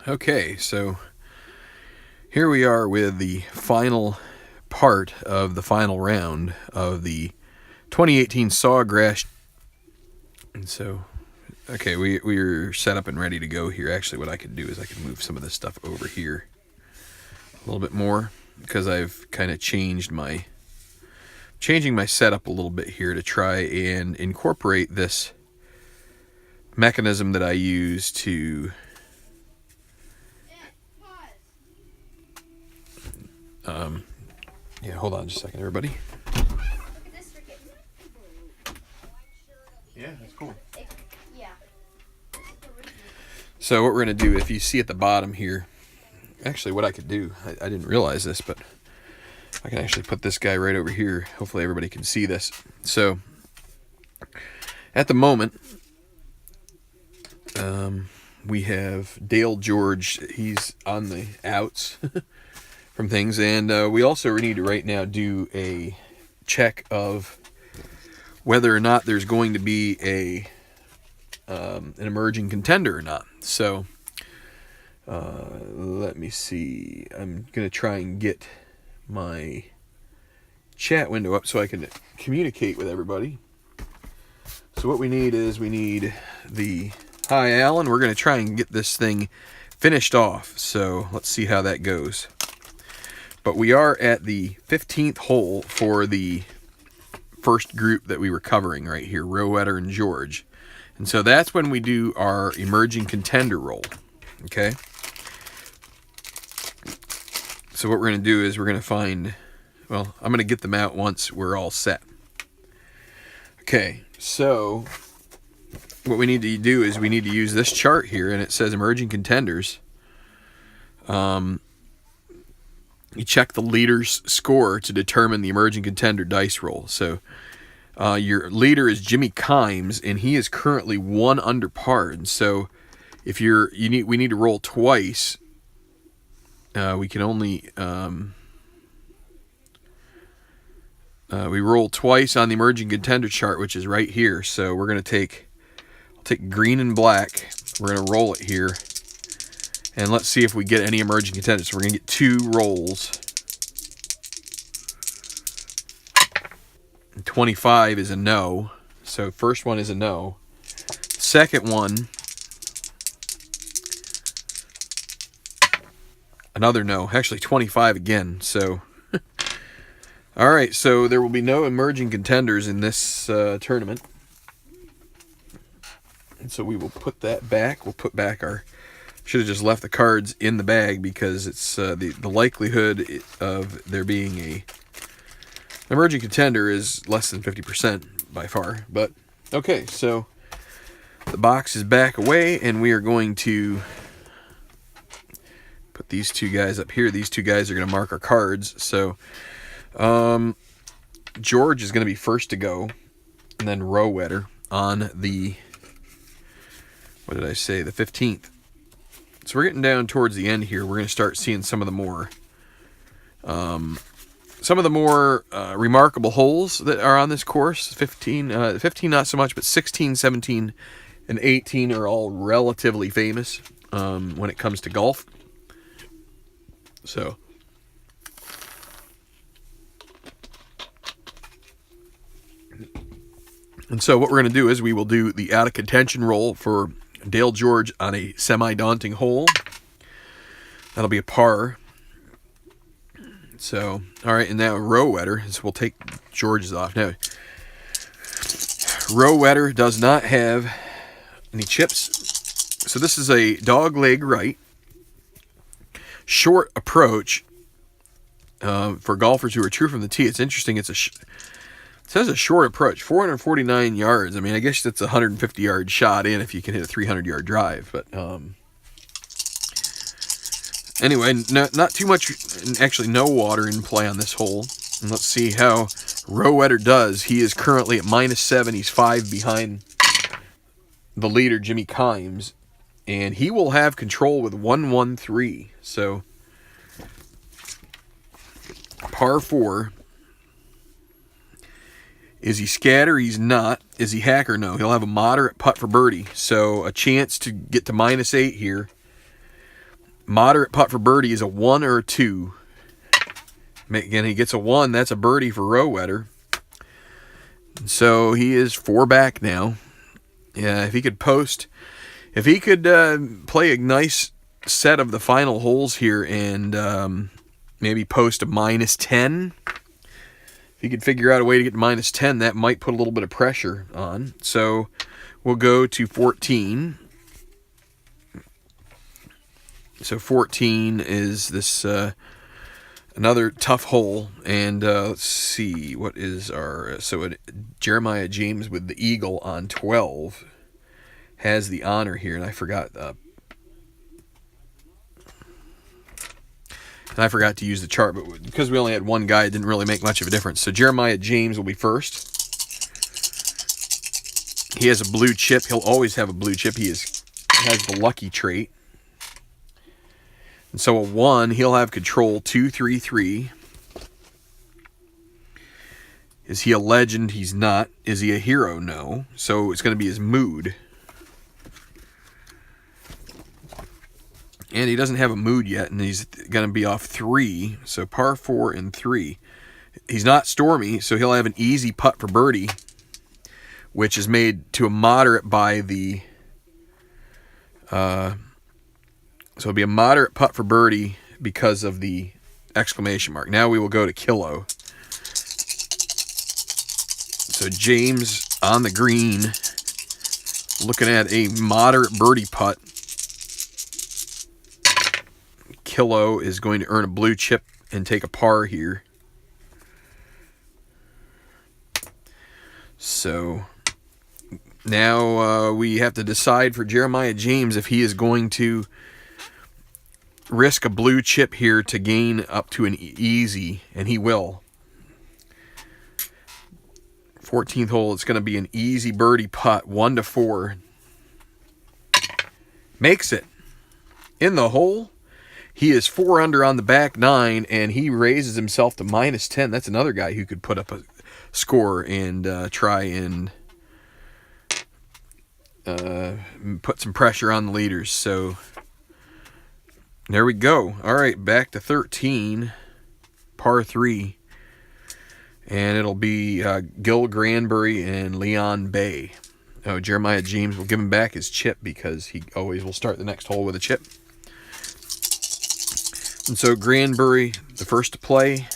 Okay, so here we are with the final part of the final round of the 2018 Sawgrass. And so, okay, we're set up and ready to go here. Actually, what I could do is I can move some of this stuff over here a little bit more, because I've kind of changing my setup a little bit here to try and incorporate this mechanism that I use to yeah, hold on just a second, everybody. Look at this, Ricky. Yeah, that's cool. Yeah. So what we're going to do, if you see at the bottom here, actually what I could do, I didn't realize this, but I can actually put this guy right over here. Hopefully everybody can see this. So at the moment, we have Dale George. He's on the outs from things, and we also need to right now do a check of whether or not there's going to be an emerging contender or not. So let me see. I'm gonna try and get my chat window up so I can communicate with everybody. So what we need is the hi Alan. We're gonna try and get this thing finished off. So let's see how that goes. But we are at the 15th hole for the first group that we were covering right here, Rowetter and George. And so that's when we do our emerging contender roll. Okay? So what we're going to do is we're going to find, well, I'm going to get them out once we're all set. Okay, so what we need to do is we need to use this chart here, and it says emerging contenders. You check the leader's score to determine the emerging contender dice roll. So your leader is Jimmy Kimes, and he is currently 1 under par. And so if we need to roll twice. We can only we roll twice on the emerging contender chart, which is right here. So we're gonna I'll take green and black. We're gonna roll it here. And let's see if we get any emerging contenders. So we're going to get 2 rolls. And 25 is a no. So first one is a no. Second one, another no. Actually 25 again. So, all right. So there will be no emerging contenders in this tournament. And so we will put that back. We'll put back our... Should have just left the cards in the bag, because it's the likelihood of there being an emerging contender is less than 50% by far. But okay, so the box is back away, and we are going to put these 2 guys up here. These 2 guys are going to mark our cards. So George is going to be first to go, and then Rowetter on the, what did I say, the 15th. So we're getting down towards the end here. We're going to start seeing some of the more remarkable holes that are on this course. 15 not so much, but 16, 17, and 18 are all relatively famous when it comes to golf. So what we're going to do is we will do the out of contention roll for Dale George on a semi-daunting hole. That'll be a par. So, all right, and now Rowetter. So we'll take George's off. Now, Rowetter does not have any chips. So this is a dog leg right. Short approach for golfers who are true from the tee. It's interesting. It says a short approach, 449 yards. I mean, I guess that's a 150-yard shot in if you can hit a 300-yard drive. But anyway, not too much, actually no water in play on this hole. And let's see how Rowetter does. He is currently at -7. He's 5 behind the leader, Jimmy Kimes. And he will have control with 113. So, par 4. Is he scatter? He's not. Is he hacker? No. He'll have a moderate putt for birdie. So a chance to get to -8 here. moderate putt for birdie is a 1 or a 2. Again, he gets a 1. That's a birdie for row wetter. So he is 4 back now. Yeah, if he could post, if he could play a nice set of the final holes here and maybe post a -10. If he could figure out a way to get -10, that might put a little bit of pressure on. So we'll go to 14. So 14 is this another tough hole, and let's see, what is our, Jeremiah James with the eagle on 12 has the honor here, and I forgot to use the chart, but because we only had one guy, it didn't really make much of a difference. So Jeremiah James will be first. He has a blue chip. He'll always have a blue chip. He has the lucky trait. And so a 1, he'll have control 2, 3, 3. Is he a legend? He's not. Is he a hero? No. So it's going to be his mood. And he doesn't have a mood yet, and he's going to be off 3. So par 4 and 3. He's not stormy, so he'll have an easy putt for birdie, which is made to a moderate by the... So it'll be a moderate putt for birdie because of the exclamation mark. Now we will go to Kilo. So James on the green, looking at a moderate birdie putt. Kilo is going to earn a blue chip and take a par here. So now we have to decide for Jeremiah James if he is going to risk a blue chip here to gain up to an easy, and he will. 14th hole, it's going to be an easy birdie putt, 1 to 4. Makes it in the hole. He is 4 under on the back 9, and he raises himself to -10. That's another guy who could put up a score and try and put some pressure on the leaders. So there we go. All right, back to 13, par 3. And it'll be Gil Granbury and Leon Bay. Oh, Jeremiah James will give him back his chip because he always will start the next hole with a chip. And so Granbury, the first to play.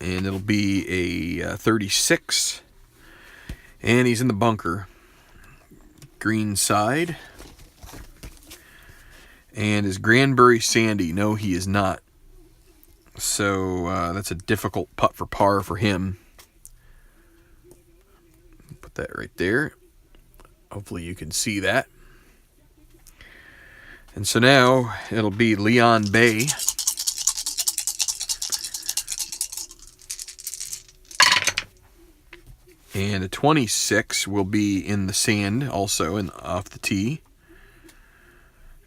And it'll be a 36. And he's in the bunker. Green side. And is Granbury sandy? No, he is not. So that's a difficult putt for par for him. Put that right there. Hopefully you can see that. And so now it'll be Leon Bay. And a 26 will be in the sand also and off the tee.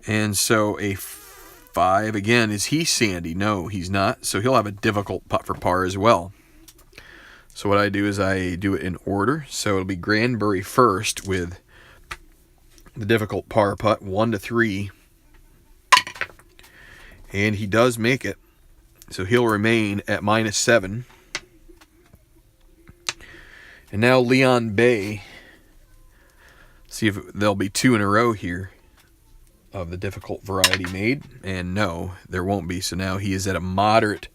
And so a 5, again, is he sandy? No, he's not. So he'll have a difficult putt for par as well. So what I do is I do it in order. So it'll be Granbury first with the difficult par putt, 1 to 3. And he does make it. So he'll remain at -7. And now Leon Bay. See if there'll be 2 in a row here of the difficult variety made. And no, there won't be. So now he is at a moderate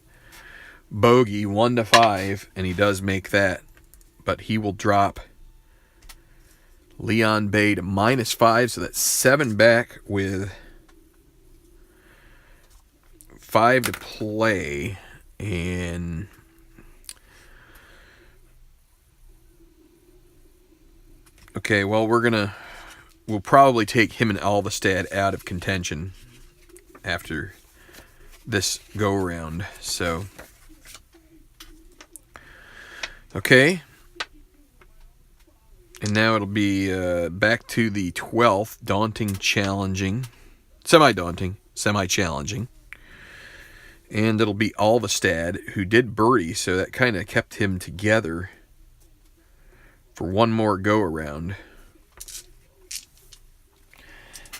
bogey, 1 to 5. And he does make that. But he will drop Leon Bay to -5. So that's 7 back with 5 to play. And okay, well, we'll probably take him and Alvestad out of contention after this go-around. So, okay. And now it'll be back to the 12th, daunting, challenging, semi-daunting, semi-challenging. And it'll be Alvestad, who did birdie, so that kind of kept him together for one more go-around.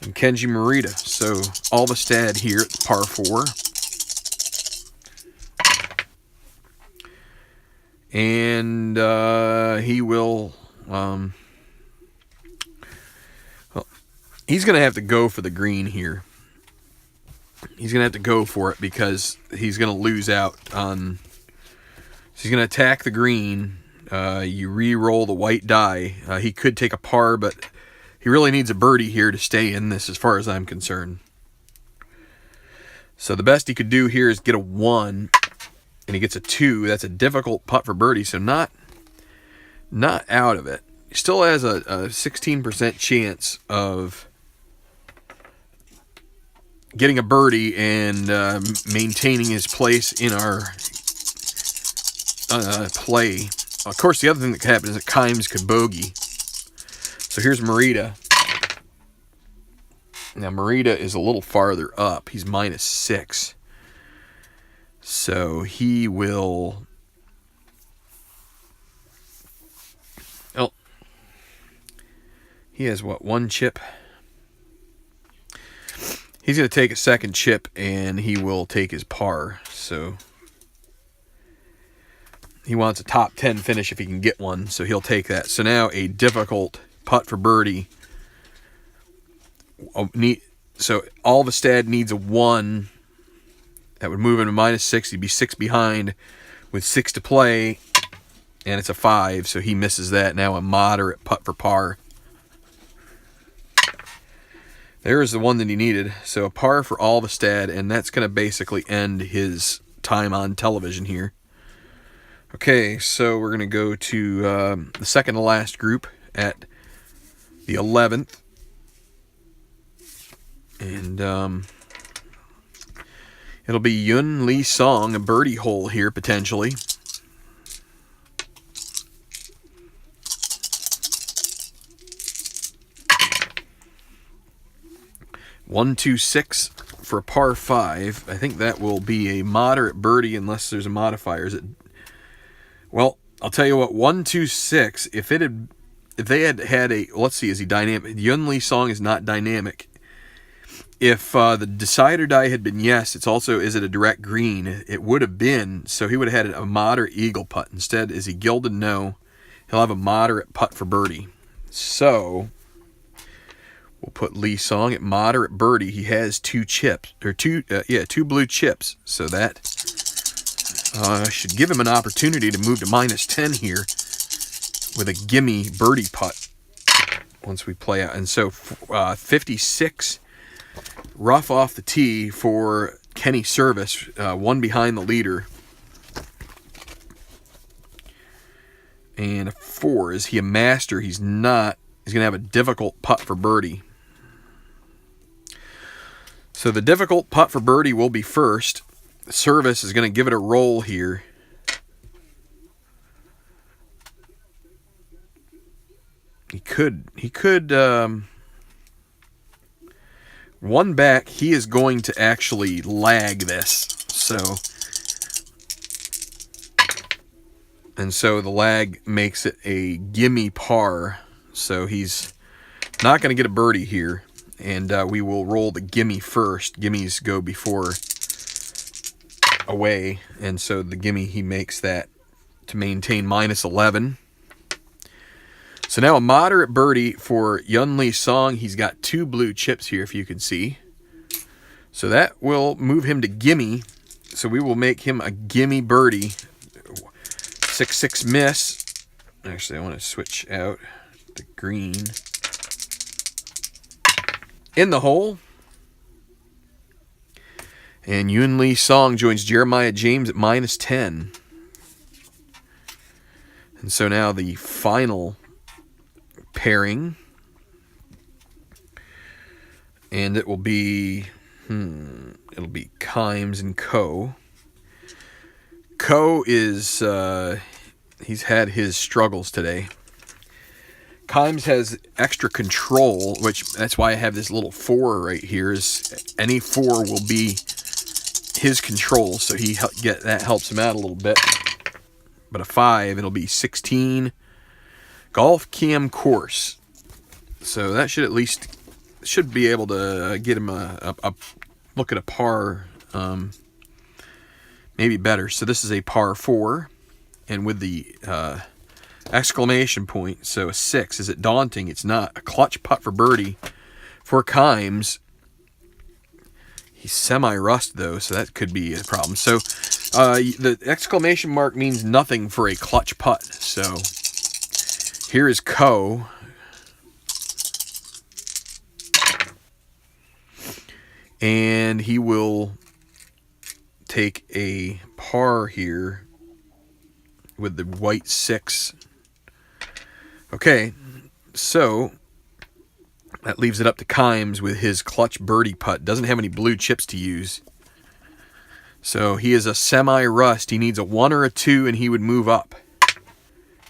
and Kenji Morita. So Alvestad here at par 4. And he will, well, he's going to have to go for the green here. He's going to have to go for it because he's going to lose out on, so he's going to attack the green. You re-roll the white die. He could take a par, but he really needs a birdie here to stay in this as far as I'm concerned. So the best he could do here is get a 1. And he gets a 2. That's a difficult putt for birdie, so not out of it. He still has a 16% chance of getting a birdie and maintaining his place in our play. Of course, the other thing that could happen is that Kimes could bogey. So here's Morita. Now Morita is a little farther up. He's -6. So he will, oh, he has what, 1 chip? He's going to take a second chip and he will take his par. So he wants a top 10 finish if he can get one, so he'll take that. So now a difficult putt for birdie. So Alvestad needs a 1. That would move him to -6. He'd be 6 behind with 6 to play. And it's a 5, so he misses that. Now a moderate putt for par. There's the one that he needed. So a par for Alvestad, and that's going to basically end his time on television here. Okay, so we're going to go to the second to last group at the 11th. And it'll be Yun Lee Song, a birdie hole here, potentially. One, 2, 6 for a par 5. I think that will be a moderate birdie unless there's a modifier. Well, I'll tell you what, 1, 2, 6, if they had a, let's see, is he dynamic? Yun Lee Song is not dynamic. If the decider die had been yes, it's also, is it a direct green? It would have been, so he would have had a moderate eagle putt. Instead, is he gilded? No. He'll have a moderate putt for birdie. So we'll put Lee Song at moderate birdie. He has 2 chips, or 2 blue chips. So that should give him an opportunity to move to -10 here with a gimme birdie putt once we play out. And so 56 rough off the tee for Kenny Service, 1 behind the leader. And a 4. Is he a master? He's not. He's going to have a difficult putt for birdie. So the difficult putt for birdie will be first. Service is going to give it a roll here. He could 1 back, he is going to actually lag this. So the lag makes it a gimme par. So he's not going to get a birdie here. And we will roll the gimme first. Gimmies go before away. And so the gimme, he makes that to maintain -11. So now a moderate birdie for Yun Lee Song. He's got 2 blue chips here, if you can see. So that will move him to gimme. So we will make him a gimme birdie. 6-6 miss. Actually, I want to switch out the green. In the hole. And Yun Lee Song joins Jeremiah James at -10. And so now the final pairing, and it will be it'll be Kimes and Co. Co is he's had his struggles today. Kimes has extra control, which that's why I have this little 4 right here. Is any 4 will be his control, so that helps him out a little bit. But a 5, it'll be 16. Golf Cam Course. So that should at least should be able to get him a look at a par, maybe better. So this is a par 4, and with the exclamation point, so a 6. Is it daunting? It's not. A clutch putt for birdie for Kimes. He's semi-rust, though, so that could be a problem. So the exclamation mark means nothing for a clutch putt. So here is Co. And he will take a par here with the white 6. Okay, so that leaves it up to Kimes with his clutch birdie putt. Doesn't have any blue chips to use. So he is a semi-rust. He needs a 1 or a 2, and he would move up.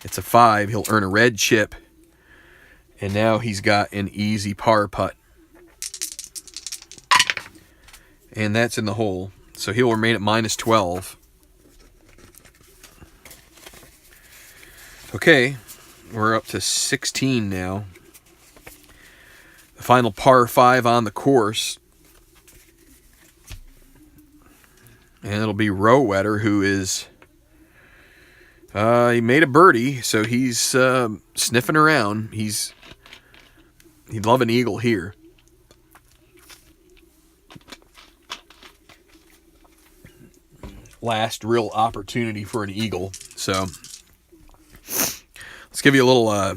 It's a 5. He'll earn a red chip. And now he's got an easy par putt. And that's in the hole. So he'll remain at minus 12. Okay, we're up to 16 now. The final par 5 on the course. And it'll be Rowetter, who is... he made a birdie, so he's sniffing around. He'd love an eagle here. Last real opportunity for an eagle. So let's give you a little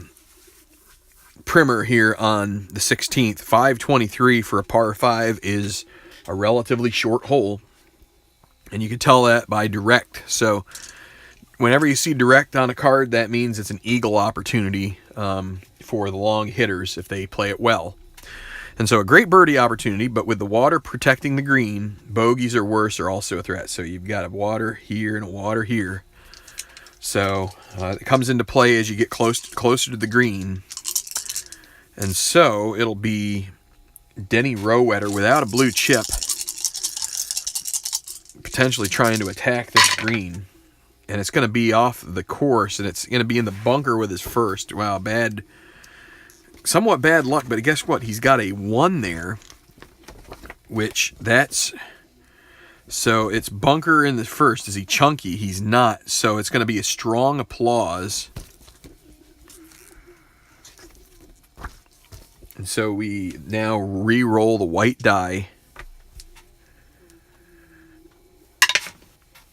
primer here on the 16th. 523 for a par 5 is a relatively short hole. And you can tell that by direct. So whenever you see direct on a card, that means it's an eagle opportunity for the long hitters if they play it well. And so a great birdie opportunity, but with the water protecting the green, bogeys or worse are also a threat. So you've got a water here and a water here. So it comes into play as you get closer to the green. And so it'll be Denny Rowetter without a blue chip, potentially trying to attack this green. And it's going to be off the course, and it's going to be in the bunker with his first. Wow, somewhat bad luck, but guess what? He's got a 1 there, so it's bunker in the first. Is he chunky? He's not. So it's going to be a strong applause. And so we now re-roll the white die.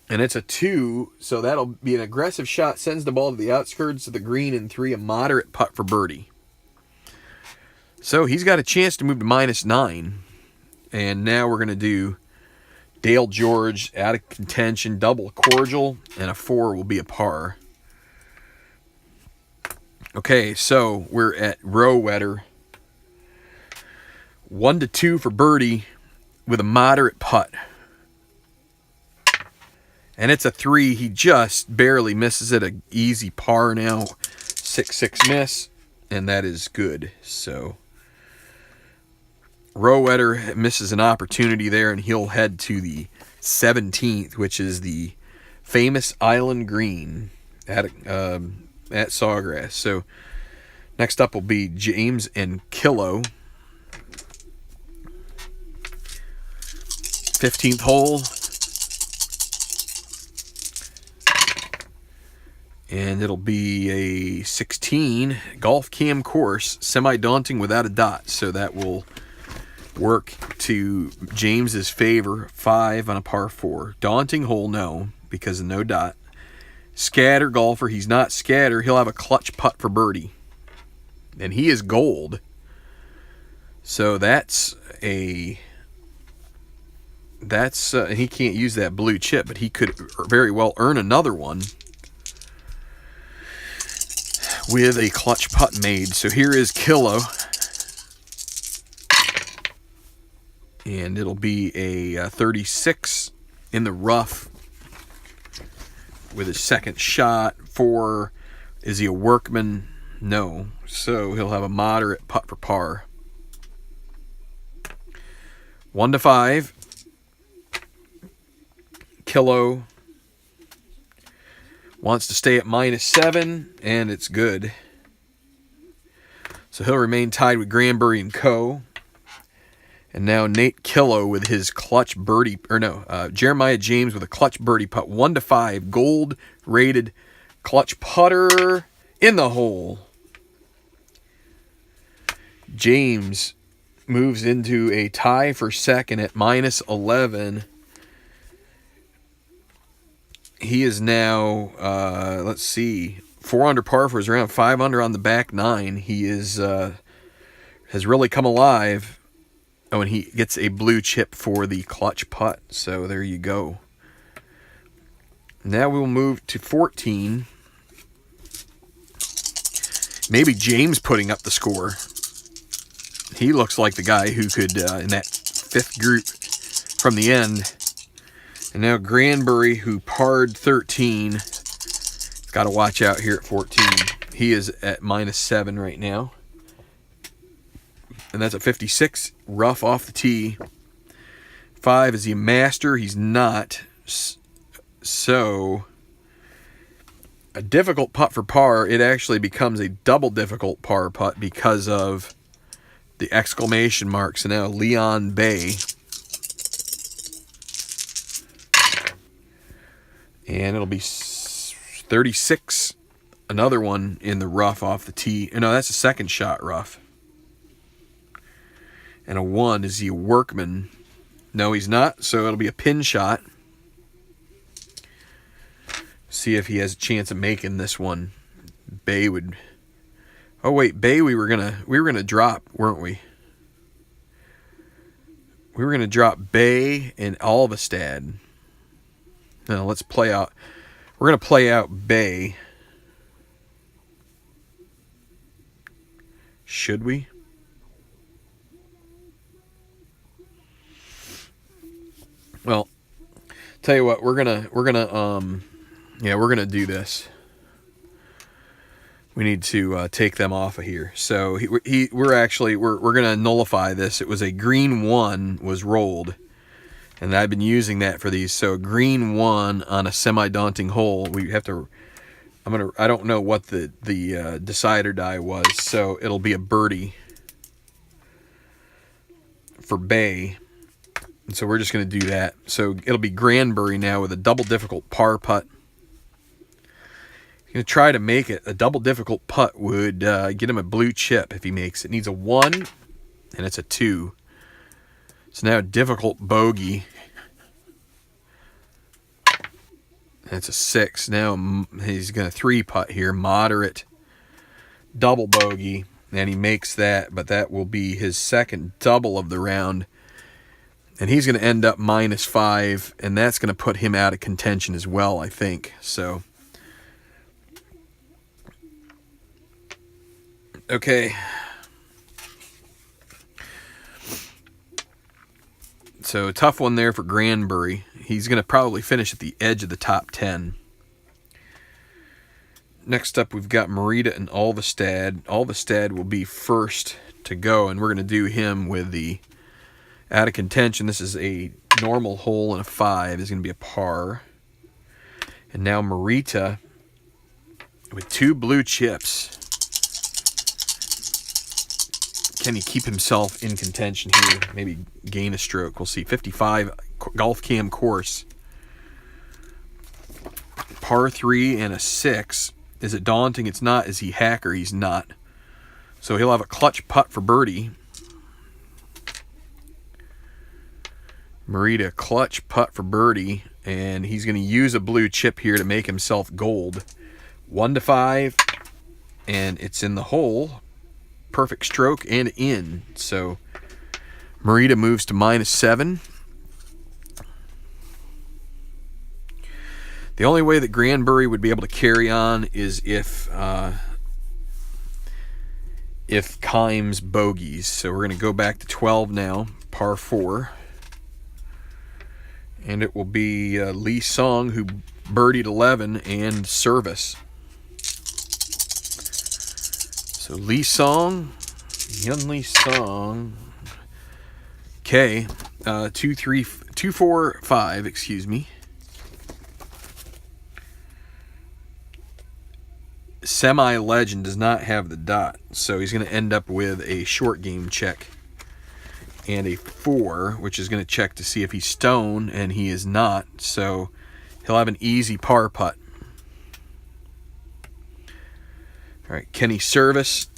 And it's a 2, so that'll be an aggressive shot. Sends the ball to the outskirts of the green, and 3, a moderate putt for birdie. So he's got a chance to move to minus 9. And now we're going to do Dale George out of contention, double cordial, and a 4 will be a par. Okay, so we're at Rowetter. 1 to 2 for birdie with a moderate putt. And it's a 3. He just barely misses it. An easy par now. 6-6 miss. And that is good. So Rowetter misses an opportunity there, and he'll head to the 17th, which is the famous Island Green at Sawgrass. So next up will be James and Kilo. 15th hole. And it'll be a 16 golf cam course, semi-daunting without a dot. So that will work to James's favor. 5 on a par 4. Daunting hole, no, because of no dot. Scatter golfer, he's not scatter. He'll have a clutch putt for birdie. And he is gold. So he can't use that blue chip, but he could very well earn another one with a clutch putt made. So here is Kilo. And it'll be a 36 in the rough with his second shot. 4, is he a workman? No. So he'll have a moderate putt for par. 1 to 5. Kilo wants to stay at minus 7, and it's good. So he'll remain tied with Granbury and Co. And now Nate Killo with his clutch birdie, or no, Jeremiah James with a clutch birdie putt, 1-5, gold rated clutch putter in the hole. James moves into a tie for second at -11. He is now, let's see, 4 under par for his round, 5 under on the back nine. He is has really come alive. Oh, and he gets a blue chip for the clutch putt. So there you go. Now we'll move to 14. Maybe James putting up the score. He looks like the guy who could, in that fifth group from the end. And now Granbury, who parred 13. Got to watch out here at 14. He is at -7 right now. And that's a 56 rough off the tee. 5, is he a master? He's not. So, a difficult putt for par, it actually becomes a double difficult par putt because of the exclamation mark. So now Leon Bay. And it'll be 36. Another one in the rough off the tee. No, that's a second shot rough. And a 1, is he a workman? No, he's not. So it'll be a pin shot. See if he has a chance of making this one. Bay would. Oh wait, Bay we were gonna drop, weren't we? We were gonna drop Bay and Alvestad. Now let's play out. We're gonna play out Bay. Should we? Well, tell you what, we're gonna do this. We need to take them off of here. So we're gonna nullify this. It was a green 1 was rolled, and I've been using that for these. So green 1 on a semi-daunting hole. We have to. I don't know what the decider die was, so it'll be a birdie for Bay. And so we're just going to do that. So it'll be Granbury now with a double difficult par putt. He's going to try to make it. A double difficult putt would get him a blue chip if he makes it. Needs a 1, and it's a 2. So now a difficult bogey. That's a 6. Now he's going to 3-putt here. Moderate double bogey. And he makes that, but that will be his second double of the round. And he's going to end up -5, and that's going to put him out of contention as well, I think. So, okay. So, tough one there for Granbury. He's going to probably finish at the edge of the top 10. Next up, we've got Merida and Alvestad. Alvestad will be first to go, and we're going to do him with the out of contention. This is a normal hole, and a 5 is going to be a par. And now Merida with 2 blue chips. Can he keep himself in contention here? Maybe gain a stroke. We'll see. 55 golf cam course. Par 3 and a 6. Is it daunting? It's not. Is he hacker? He's not. So he'll have a clutch putt for birdie. Merida clutch putt for birdie, and he's going to use a blue chip here to make himself gold. 1-5, and it's in the hole. Perfect stroke and in. So Merida moves to -7. The only way that Granbury would be able to carry on is if Kimes bogeys. So we're going to go back to 12 now, par 4. And it will be Lee Song, who birdied 11, and Service. So Lee Song, young Lee Song. Okay, 2, 4, 5, excuse me. Semi-legend does not have the dot, so he's going to end up with a short game check. and a 4, which is going to check to see if he's stone, and he is not. So he'll have an easy par putt. All right, Kenny Service.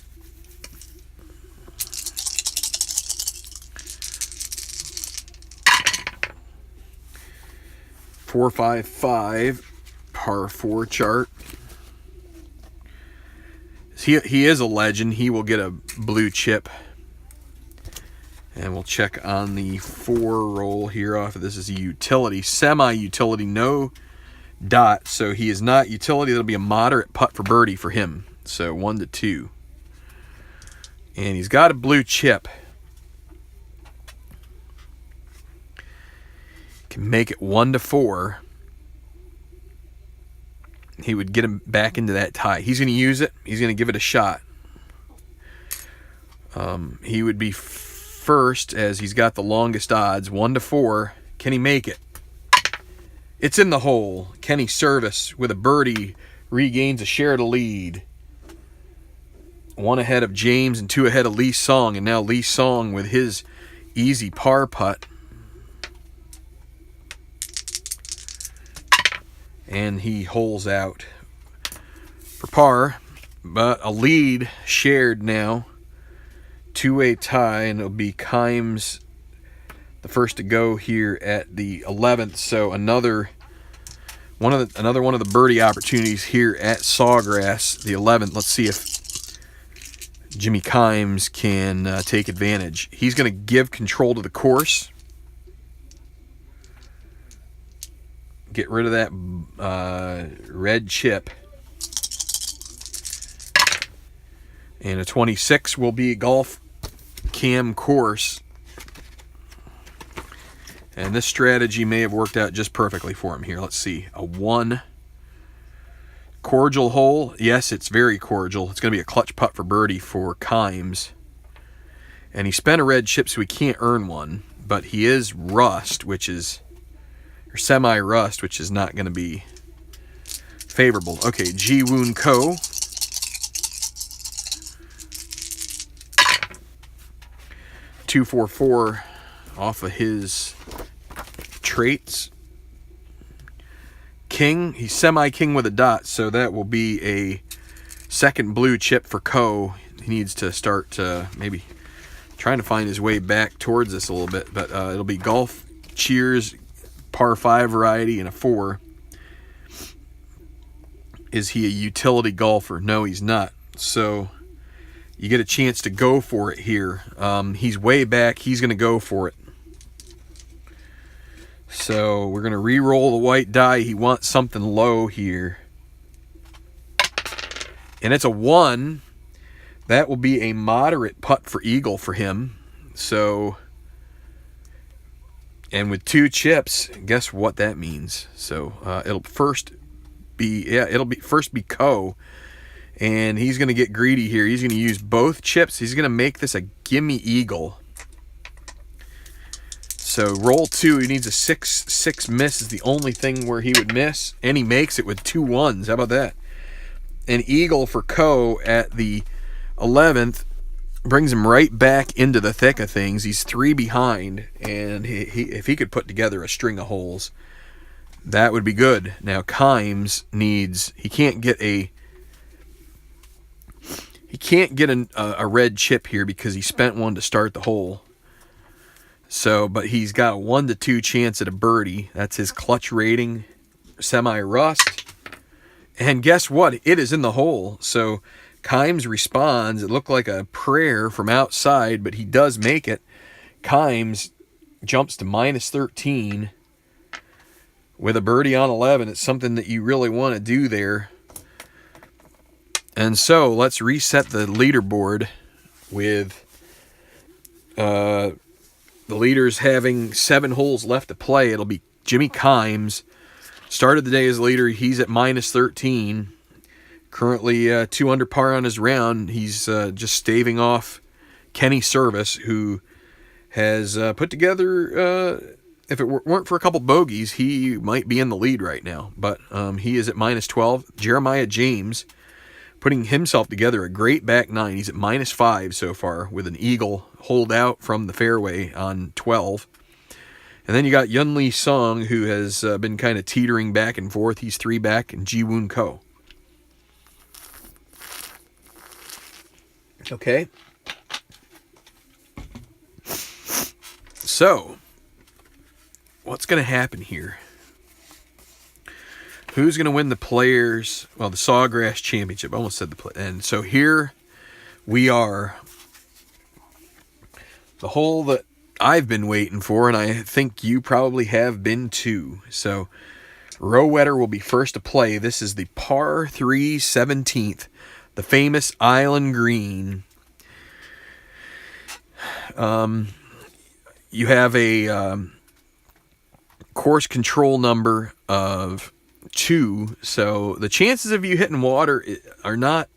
.455 par 4 chart. He is a legend. He will get a blue chip. And we'll check on the 4 roll here off. This is a utility, semi-utility, no dot. So he is not utility. That'll be a moderate putt for birdie for him. So 1 to 2. And he's got a blue chip. Can make it 1 to 4. He would get him back into that tie. He's going to use it. He's going to give it a shot. He would be first as he's got the longest odds. 1 to 4. Can he make it? It's in the hole. Kenny Service with a birdie regains a share of the lead. 1 ahead of James and 2 ahead of Lee Song. And now Lee Song with his easy par putt. And he holes out for par, but a lead shared now. 2-way tie, and it'll be Kimes the first to go here at the 11th. So another one of the birdie opportunities here at Sawgrass, the 11th. Let's see if Jimmy Kimes can take advantage. He's going to give control to the course. Get rid of that red chip. And a 26 will be a golf cam course. And this strategy may have worked out just perfectly for him here. Let's see. A 1. Cordial hole. Yes, it's very cordial. It's going to be a clutch putt for birdie for Kimes. And he spent a red chip, so he can't earn one. But he is rust, which is... semi-rust, which is not going to be favorable. Okay, Ji Woon Ko. .244 off of his traits. King, he's semi-king with a dot, so that will be a second blue chip for Ko. He needs to start maybe trying to find his way back towards this a little bit, but it'll be golf cheers, par 5 variety, and a 4. Is he a utility golfer? No, he's not. So you get a chance to go for it here. He's way back. He's going to go for it. So we're going to re-roll the white die. He wants something low here. And it's a 1. That will be a moderate putt for eagle for him. So... and with 2 chips, guess what that means? So it'll first be Ko, and he's going to get greedy here. He's going to use both chips. He's going to make this a gimme eagle. So roll 2. He needs a 6 miss is the only thing where he would miss, and he makes it with 2 1s. How about that? An eagle for Ko at the 11th. Brings him right back into the thick of things. He's 3 behind, and he if he could put together a string of holes, that would be good. Now Kimes needs, he can't get a red chip here because he spent 1 to start the hole. So, but he's got a 1 to 2 chance at a birdie. That's his clutch rating, semi-rust. And guess what? It is in the hole. So Kimes responds. It looked like a prayer from outside, but he does make it. Kimes jumps to -13 with a birdie on 11. It's something that you really want to do there. And so let's reset the leaderboard with the leaders having 7 holes left to play. It'll be Jimmy Kimes. Started the day as leader. He's at -13. Currently 2 under par on his round. He's just staving off Kenny Service, who has put together, if it weren't for a couple bogeys, he might be in the lead right now. But he is at -12. Jeremiah James putting himself together a great back nine. He's at -5 so far with an eagle hold out from the fairway on 12. And then you got Yun Lee Sung, who has been kind of teetering back and forth. He's 3 back, and Ji Woon Ko. Okay. So, what's going to happen here? Who's going to win the Players? Well, the Sawgrass Championship. I almost said the play. And so here we are. The hole that I've been waiting for, and I think you probably have been too. So, Rowetter will be first to play. This is the par 3 17th, the famous Island Green. You have a course control number of 2, so the chances of you hitting water are not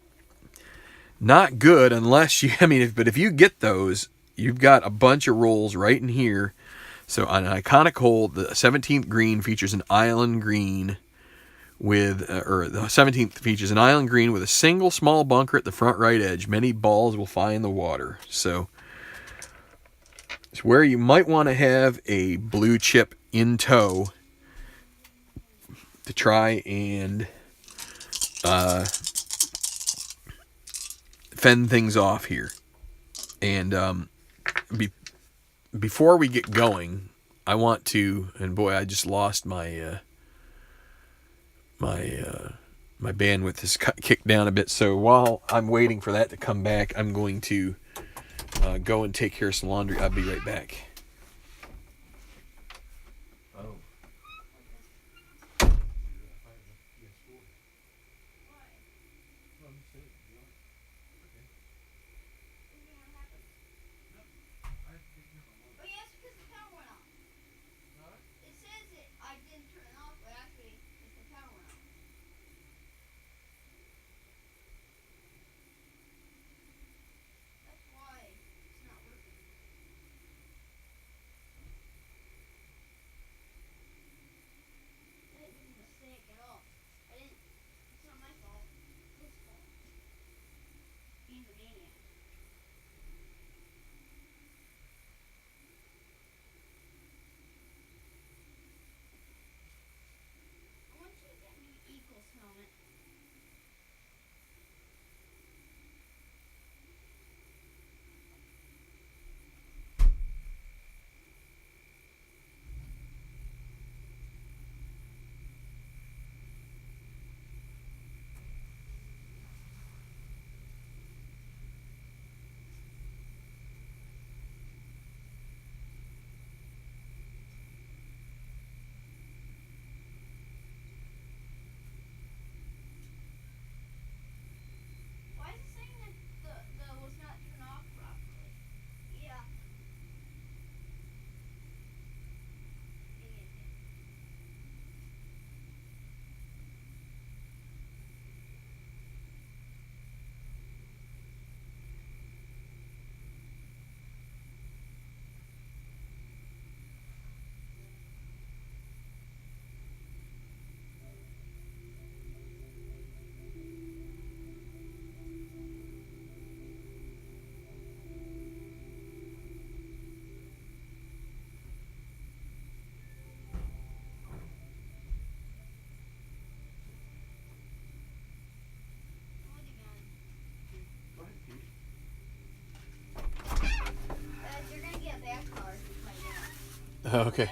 good unless you. I mean, but if you get those, you've got a bunch of rolls right in here. So on an iconic hole, the 17th green features an island green with, or the 17th features an island green with a single small bunker at the front right edge. Many balls will find the water. So it's where you might want to have a blue chip in tow to try and fend things off here. And before we get going, I want to, and boy, I just lost my my bandwidth is kicked down a bit. So while I'm waiting for that to come back, I'm going to go and take care of some laundry. I'll be right back. Okay.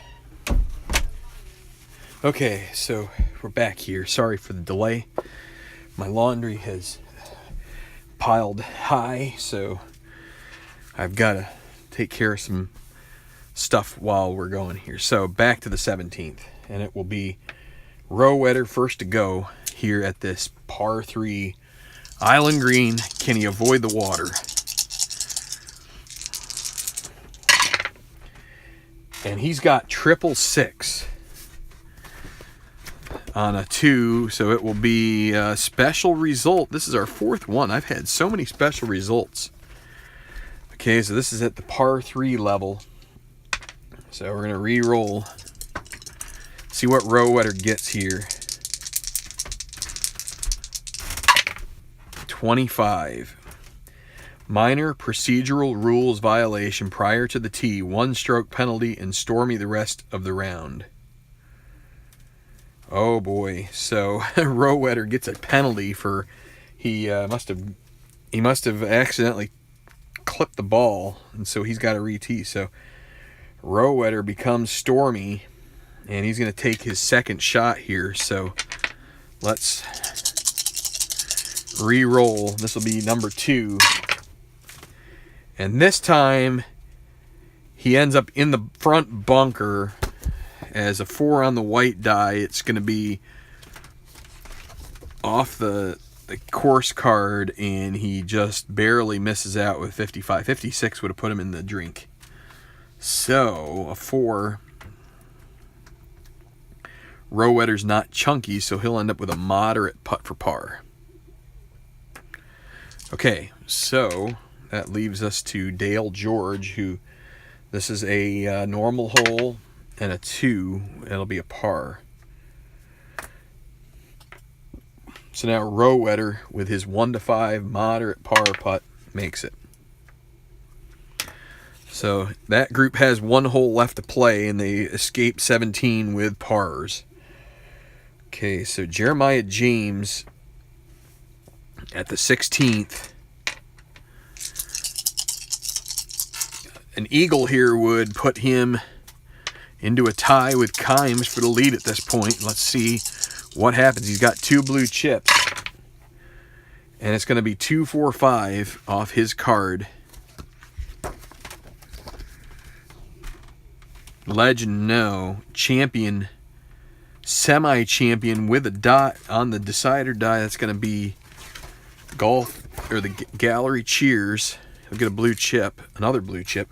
Okay, so we're back here. Sorry for the delay. My laundry has piled high, so I've got to take care of some stuff while we're going here. So back to the 17th, and it will be Rowetter first to go here at this par 3 Island Green. Can he avoid the water? And he's got 666 on a 2, so it will be a special result. This is our 4th one. I've had so many special results. Okay, so this is at the par 3 level. So we're going to re-roll. See what Rowetter gets here. 25. Minor procedural rules violation prior to the tee. 1 stroke penalty and Stormy the rest of the round. Oh boy. So Rowetter gets a penalty for he must have accidentally clipped the ball, and so he's got to re-tee. So Rowetter becomes Stormy, and he's going to take his second shot here. So let's re-roll. This will be number 2. And this time, he ends up in the front bunker as a 4 on the white die. It's going to be off the course card, and he just barely misses out with 55. 56 would have put him in the drink. So, a 4. Rowetter's not chunky, so he'll end up with a moderate putt for par. Okay, so that leaves us to Dale George, who this is a normal hole and a 2. It'll be a par. So now Rowetter with his 1-5 moderate par putt makes it. So that group has 1 hole left to play, and they escape 17 with pars. Okay, so Jeremiah James at the 16th. An eagle here would put him into a tie with Kimes for the lead at this point. Let's see what happens. He's got 2 blue chips, and it's going to be 2-4-5 off his card. Legend, no. Champion, semi-champion with a dot on the decider die. That's going to be golf, or the gallery cheers. He'll get a blue chip, another blue chip.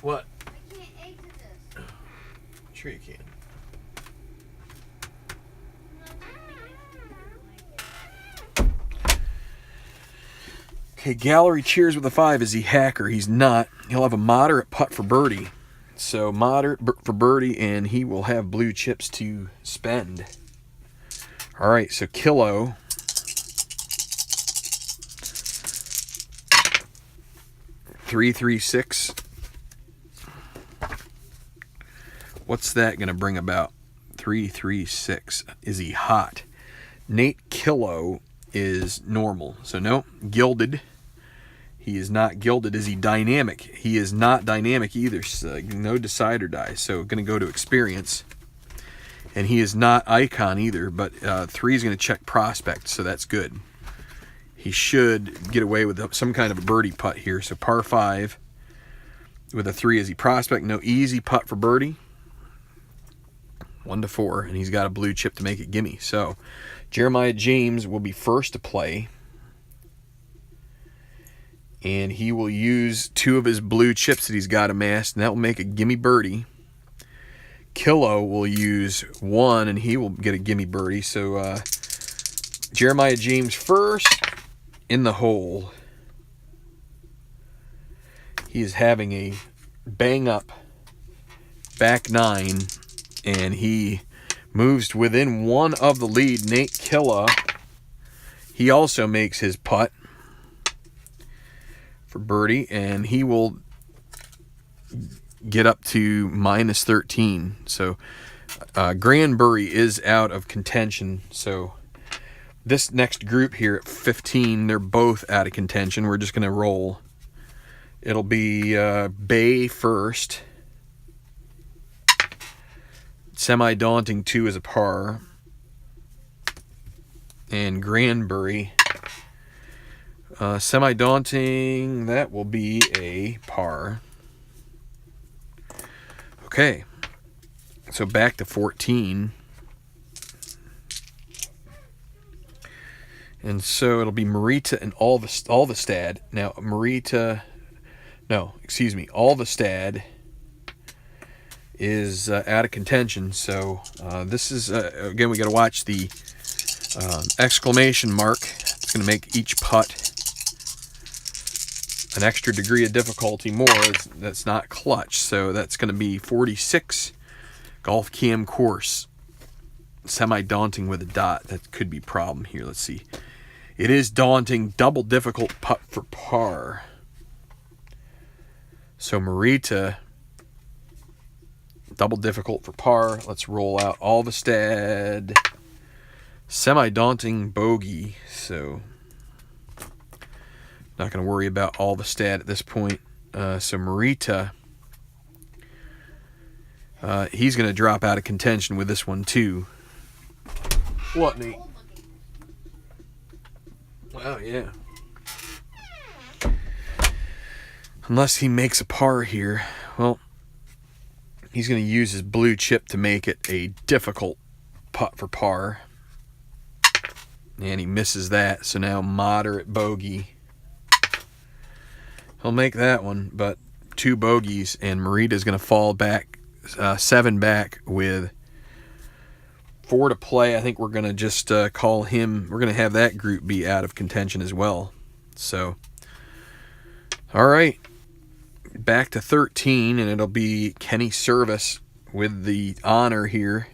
What? I can't exit this. Sure you can. Okay, gallery cheers with a 5. Is he hacker? He's not. He'll have a moderate putt for birdie. So moderate for birdie, and he will have blue chips to spend. All right, so Kilo. Three, 3, 6. What's that going to bring about? 3, 3, 6. Is he hot? Nate Kilo is normal. So no, gilded. He is not gilded. Is he dynamic? He is not dynamic either. So no decider die. So going to go to experience. And he is not icon either, but 3 is going to check prospect, so that's good. He should get away with some kind of a birdie putt here. So par 5 with a 3. Is he prospect? No, easy putt for birdie. 1-4, and he's got a blue chip to make it gimme. So Jeremiah James will be first to play, and he will use 2 of his blue chips that he's got amassed, and that will make a gimme birdie. Kilo will use 1, and he will get a gimme birdie. So Jeremiah James first in the hole. He is having a bang up back 9, and he moves within 1 of the lead. Nate Killa, he also makes his putt for birdie, and he will get up to minus 13. So Granbury is out of contention. So this next group here at 15, they're both out of contention. We're just going to roll. It'll be Bay first. Semi-daunting 2 is a par. And Granbury. Semi-daunting, that will be a par. Okay. So back to 14. And so it'll be Marita and Alvestad. Now, Marita... No, excuse me. Alvestad is out of contention. So this is, again, we got to watch the exclamation mark. It's going to make each putt an extra degree of difficulty more. That's not clutch. So that's going to be 46 golf cam course. Semi-daunting with a dot. That could be a problem here. Let's see. It is daunting. Double difficult putt for par. So Marita, double difficult for par. Let's roll out Alvestad. Semi-daunting bogey. So not going to worry about Alvestad at this point. So Marita, he's going to drop out of contention with this one too. What, Nate? Wow, yeah. Unless he makes a par here. Well, he's going to use his blue chip to make it a difficult putt for par. And he misses that, so now moderate bogey. He'll make that one, but 2 bogeys, and Marita's going to fall back, 7 back with 4 to play. I think we're going to just call him. We're going to have that group be out of contention as well. So, all right. Back to 13, and it'll be Kenny Service with the honor here.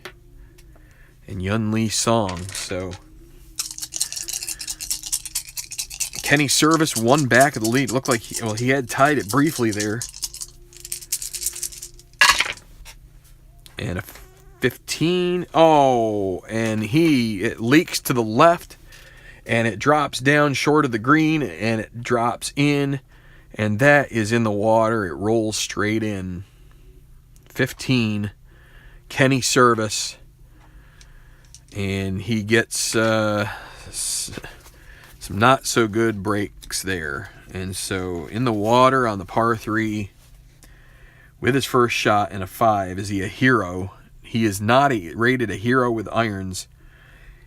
And Yun Lee Song. So, Kenny Service one back of the lead. Looked like he had tied it briefly there. And a 15. Oh, and it leaks to the left, and it drops down short of the green, and it drops in, and that is in the water. It rolls straight in. 15. Kenny Service, and he gets some not so good breaks there. And so in the water on the par 3 with his first shot and a 5, is he a hero? He is not rated a hero with irons.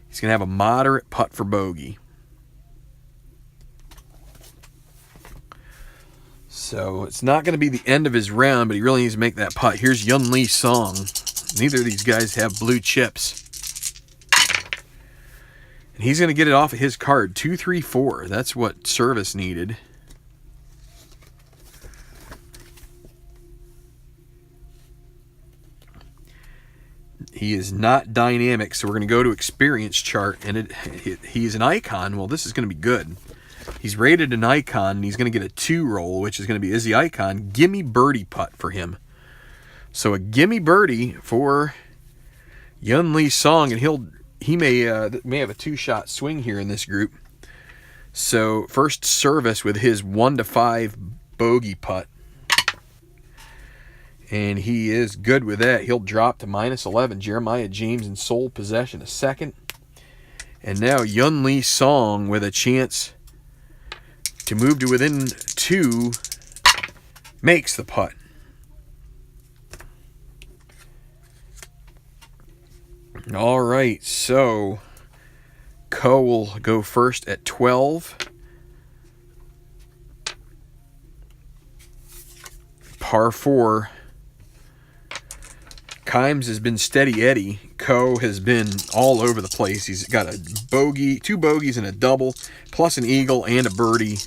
He's going to have a moderate putt for bogey. So it's not going to be the end of his round, but he really needs to make that putt. Here's Yun Lee Song. Neither of these guys have blue chips. And he's going to get it off of his card. 2, 3, 4. That's what Service needed. He is not dynamic, so we're going to go to experience chart, and he's an icon. Well, this is going to be good. He's rated an icon, and he's going to get a 2 roll, which is going to be, is the icon, gimme birdie putt for him. So a gimme birdie for Yun Lee Song, and he may have a 2-shot swing here in this group. So first Service with his 1 to 5 bogey putt. And he is good with that. He'll drop to -11. Jeremiah James in sole possession a second. And now Yun Lee Song with a chance to move to within 2 makes the putt. All right, so Ko will go first at 12. Par 4. Kimes has been steady Eddie. Ko has been all over the place. He's got a bogey, 2 bogeys and a double, plus an eagle and a birdie.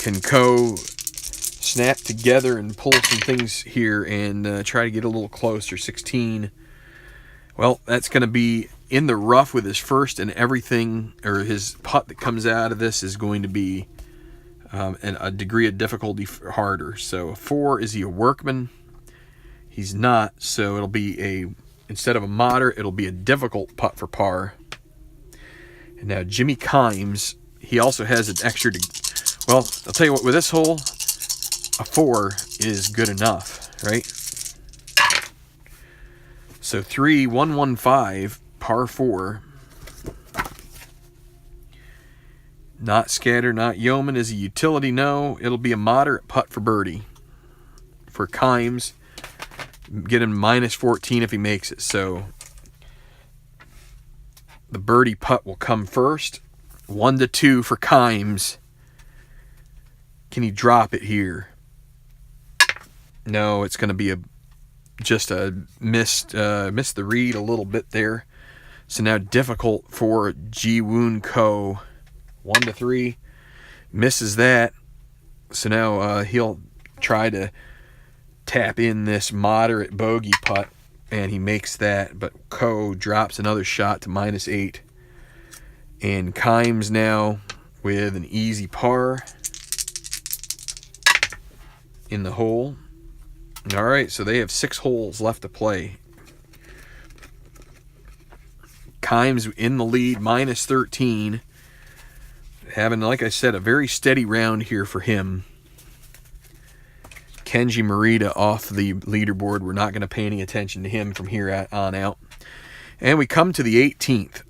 Can Ko snap together and pull some things here and try to get a little closer? 16. Well, that's going to be in the rough with his first, and everything, or his putt that comes out of this is going to be a degree of difficulty harder. So 4, is he a workman? He's not, so it'll be instead of a moderate, it'll be a difficult putt for par. And now Jimmy Kimes, he also has an extra, well, I'll tell you what, with this hole, a 4 is good enough, right? So 3, 115, par 4. Not Scatter, not Yeoman. Is a utility? No. It'll be a moderate putt for birdie. For Kimes, get him -14 if he makes it. So the birdie putt will come first. 1 to 2 for Kimes. Can he drop it here? No, it's going to be just a missed the read a little bit there. So now difficult for Ji-Woon Ko. 1 to 3. Misses that. So now he'll try to tap in this moderate bogey putt, and he makes that, but Ko drops another shot to -8. And Kimes now with an easy par in the hole. All right, so they have 6 holes left to play. Kimes in the lead, minus 13. Having, like I said, a very steady round here for him. Kenji Morita off the leaderboard. We're not going to pay any attention to him from here on out. And we come to the 18th.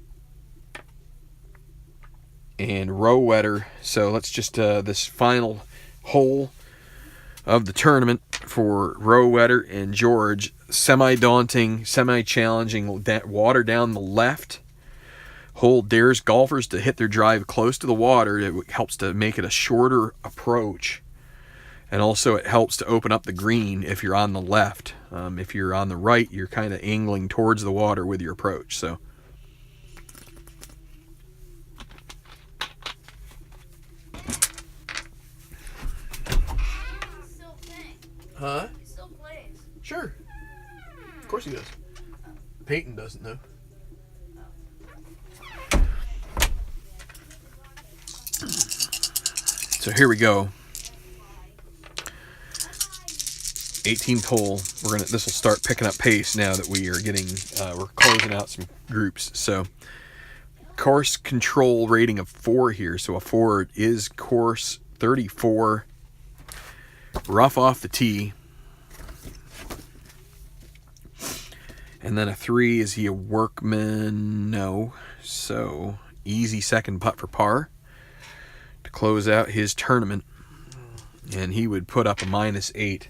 And Roe Wetter. So let's just, this final hole of the tournament for Roe Wetter and George. Semi-daunting, semi-challenging, water down the left. Hole dares golfers to hit their drive close to the water. It helps to make it a shorter approach. And also it helps to open up the green if you're on the left. If you're on the right, you're kind of angling towards the water with your approach. So huh? He still plays. Sure. Of course he does. Peyton doesn't though. So here we go. 18th hole. This will start picking up pace now that we are getting we're closing out some groups. So course control rating of 4 here. So a 4 is course 34. Rough off the tee. And then a 3, is he a workman? No. So easy second putt for par to close out his tournament. And he would put up a minus 8.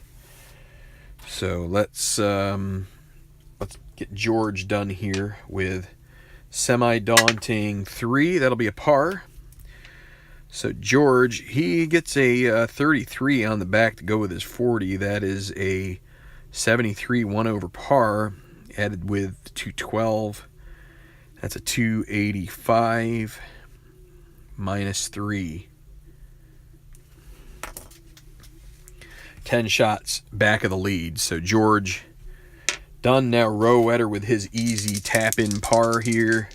So let's get George done here with semi-daunting 3. That'll be a par. So George, he gets a 33 on the back to go with his 40. That is a 73 1 over par added with 212. That's a 285 minus 3. 10 shots back of the lead. So George done now. Roe Wetter with his easy tap in par here.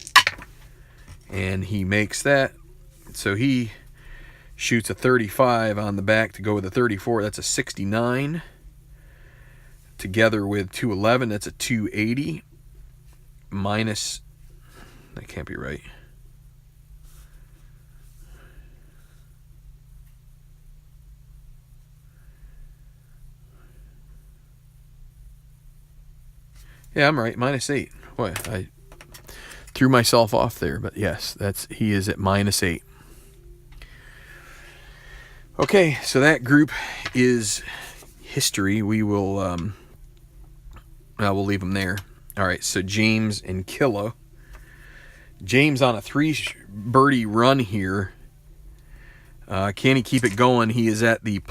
And he makes that. So he shoots a 35 on the back to go with a 34. That's a 69. Together with 211, that's a 280. Minus, that can't be right. Yeah, I'm right. Minus 8. Boy, I threw myself off there, but yes, he is at minus 8. Okay, so that group is history. We will we'll leave them there. All right, so James and Kilo. James on a 3 birdie run here. Can he keep it going? He is at the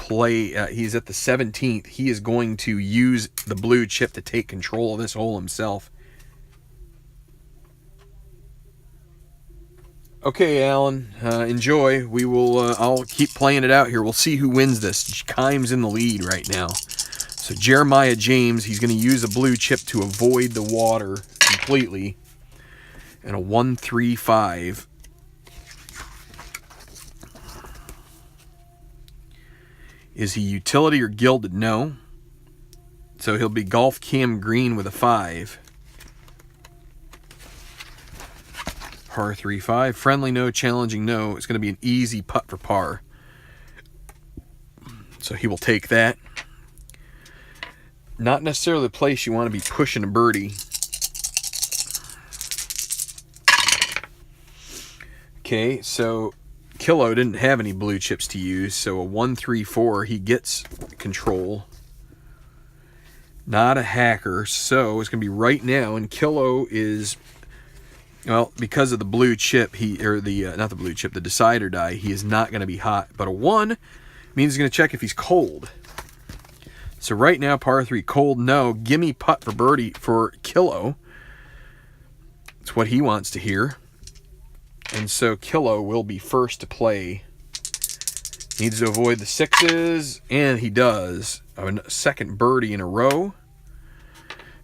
he's at the 17th. He is going to use the blue chip to take control of this hole himself. Okay, Alan, enjoy. We will. I'll keep playing it out here. We'll see who wins this. Kimes in the lead right now. So Jeremiah James, he's going to use a blue chip to avoid the water completely. And a 135. Is he utility or gilded? No. So he'll be golf cam green with a 5. Par 3-5. Friendly no, challenging no. It's going to be an easy putt for par. So he will take that. Not necessarily the place you want to be pushing a birdie. Okay, so Kilo didn't have any blue chips to use, so a 134, he gets control. Not a hacker, so it's going to be right now, and Kilo is, well, because of the blue chip, not the blue chip, the decider die, he is not going to be hot. But a 1 means he's going to check if he's cold. So right now, par 3, cold, no. Gimme putt for birdie for Kilo. It's what he wants to hear. And so Kilo will be first to play. Needs to avoid the 6s, and he does. A second birdie in a row.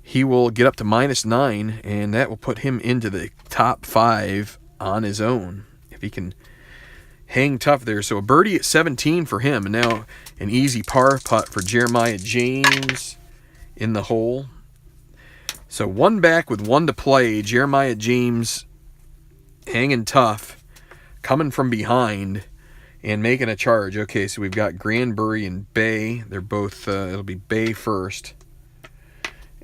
He will get up to -9, and that will put him into the top 5 on his own. If he can hang tough there. So a birdie at 17 for him. And now an easy par putt for Jeremiah James in the hole. So one back with one to play. Jeremiah James hanging tough, coming from behind and making a charge. Okay, so we've got Granbury and Bay. They're both, it'll be Bay first.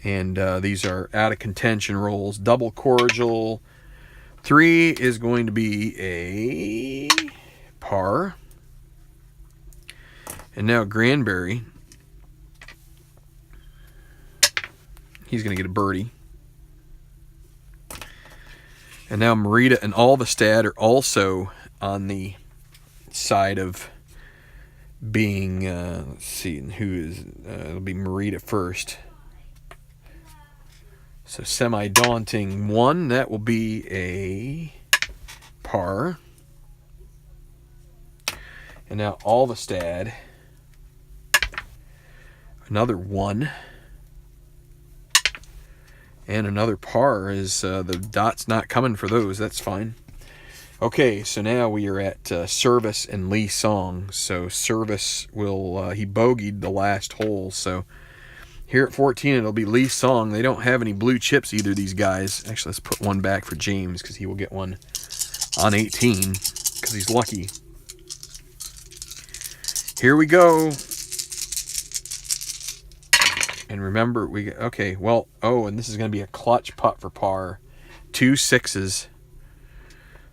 And these are out of contention rolls. Double cordial. 3 is going to be a par. And now Granbury. He's going to get a birdie. And now Merida and Alvestad are also on the side of being, let's see, who is, it'll be Merida first. So semi-daunting 1, that will be a par. And now Alvestad, another 1. And another par is the dot's not coming for those. That's fine. Okay, so now we are at Service and Lee Song. So Service will, he bogeyed the last hole. So here at 14, it'll be Lee Song. They don't have any blue chips, either of these guys. Actually, let's put one back for James because he will get one on 18 because he's lucky. Here we go. And remember, okay, well, oh, and this is going to be a clutch putt for par. 2 6s.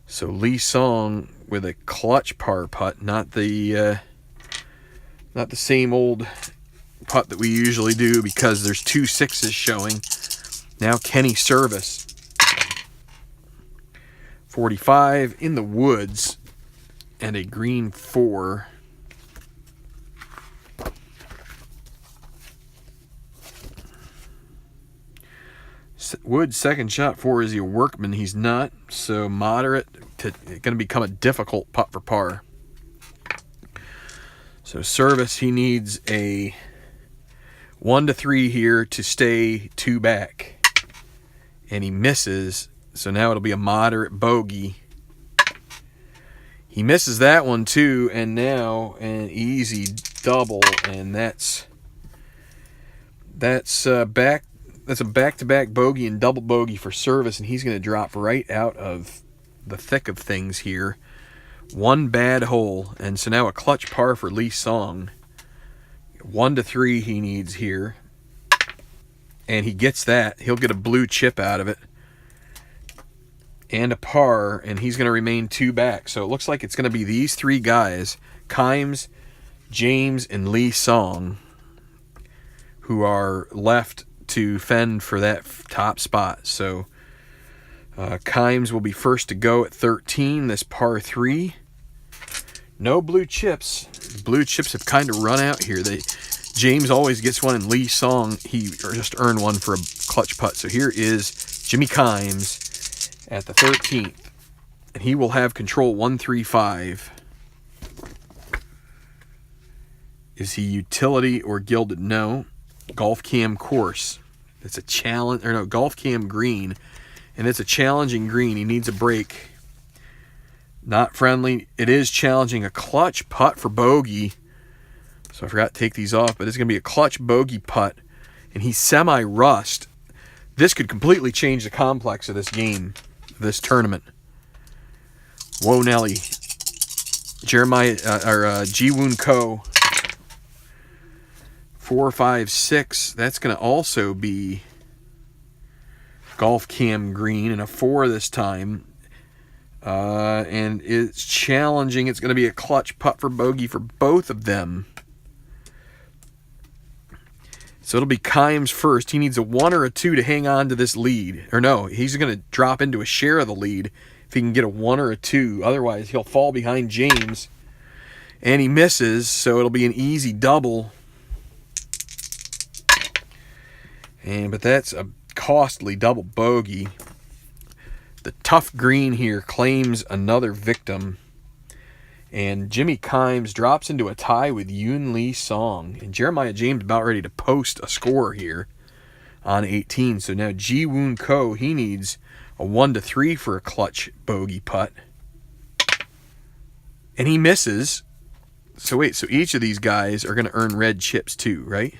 So Lee Song with a clutch par putt, not the same old putt that we usually do because there's 2 6s showing. Now Kenny Service. 45 in the woods and a green 4. Wood second shot 4. Is he a workman? He's not. So moderate to going to become a difficult putt for par. So Service, he needs a 1 to 3 here to stay 2 back. And he misses. So now it'll be a moderate bogey. He misses that one too. And now an easy double. And that's back. That's a back-to-back bogey and double bogey for Service, and he's going to drop right out of the thick of things here. 1 bad hole, and so now a clutch par for Lee Song. 1 to 3 he needs here, and he gets that. He'll get a blue chip out of it, and a par, and he's going to remain 2 back. So it looks like it's going to be these 3 guys, Kimes, James, and Lee Song, who are left to fend for that top spot. So Kimes will be first to go at 13, this par 3. No blue chips. Blue chips have kind of run out here. James always gets one, and Lee Song, he just earned one for a clutch putt. So here is Jimmy Kimes at the 13th, and he will have control 135. Is he utility or gilded? No. Golf Cam course. It's a challenge, or no, Golf Cam green, and it's a challenging green. He needs a break. Not friendly. It is challenging. A clutch putt for bogey. So I forgot to take these off, but it's going to be a clutch bogey putt, and he's semi-rust. This could completely change the complex of this game, this tournament. Whoa, Nelly. Jeremiah, Ji-Woon Ko. 4, 5, 6. That's going to also be Golf Cam green, and a 4 this time. And it's challenging. It's going to be a clutch putt for bogey for both of them. So it'll be Kimes first. He needs a 1 or a 2 to hang on to this lead. Or no, he's going to drop into a share of the lead if he can get a 1 or a 2. Otherwise, he'll fall behind James. And he misses, so it'll be an easy double. But that's a costly double bogey. The tough green here claims another victim. And Jimmy Kimes drops into a tie with Yoon Lee Song. And Jeremiah James about ready to post a score here. on 18. So now Ji Woon Ko, he needs a 1-3 for a clutch bogey putt. And he misses. So wait, so each of these guys are going to earn red chips too, right?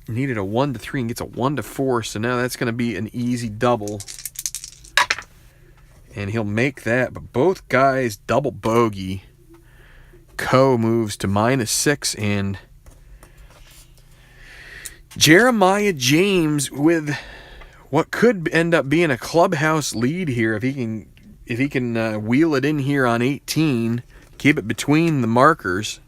Needed a 1-3 and gets a 1-4, so now that's going to be an easy double. And he'll make that, but both guys double bogey. Ko moves to -6, and Jeremiah James with what could end up being a clubhouse lead here if he can wheel it in here on 18, keep it between the markers.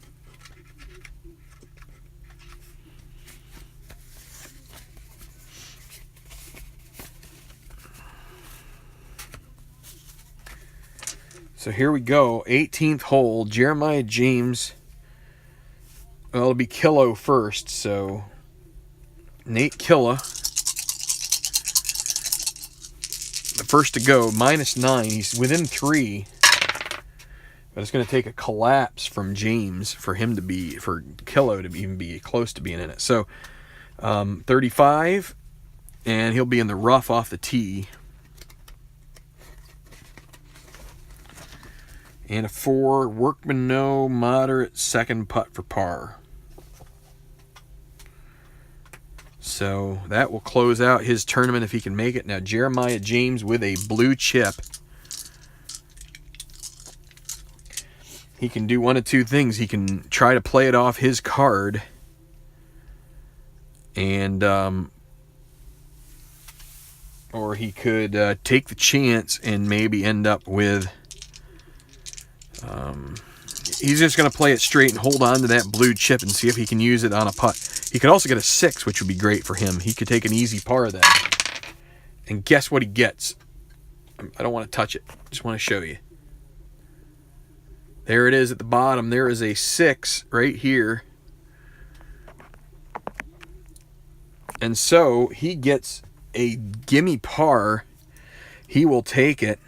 So here we go, 18th hole, Jeremiah James. Well, it'll be Kilo first, so Nate Killa, the first to go, -9. He's within 3, but it's going to take a collapse from James for Kilo to even be close to being in it. So 35, and he'll be in the rough off the tee. And a 4, Workman no, moderate second putt for par. So that will close out his tournament if he can make it. Now Jeremiah James with a blue chip. He can do one of two things. He can try to play it off his card, and or he could take the chance and maybe end up with he's just going to play it straight and hold on to that blue chip and see if he can use it on a putt. He could also get a 6, which would be great for him. He could take an easy par of that. And guess what he gets? I don't want to touch it. Just want to show you. There it is at the bottom. There is a 6 right here. And so he gets a gimme par. He will take it.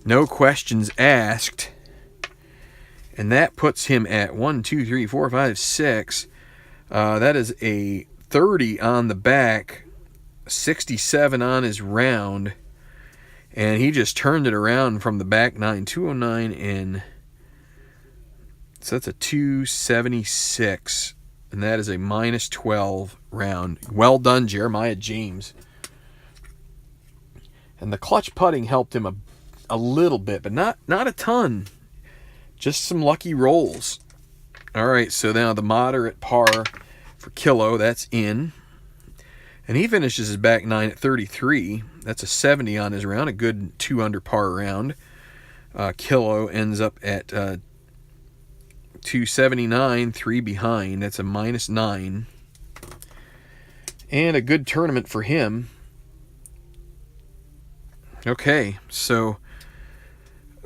No questions asked. And that puts him at 1, 2, 3, 4, 5, 6. That is a 30 on the back, 67 on his round. And he just turned it around from the back 9, 209, and so that's a 276. And that is a -12 round. Well done, Jeremiah James. And the clutch putting helped him a little bit, but not a ton. Just some lucky rolls. All right, so now the moderate par for Kilo, that's in. And he finishes his back 9 at 33. That's a 70 on his round, a good 2 under par round. Kilo ends up at 279, 3 behind. That's a -9. And a good tournament for him. Okay, so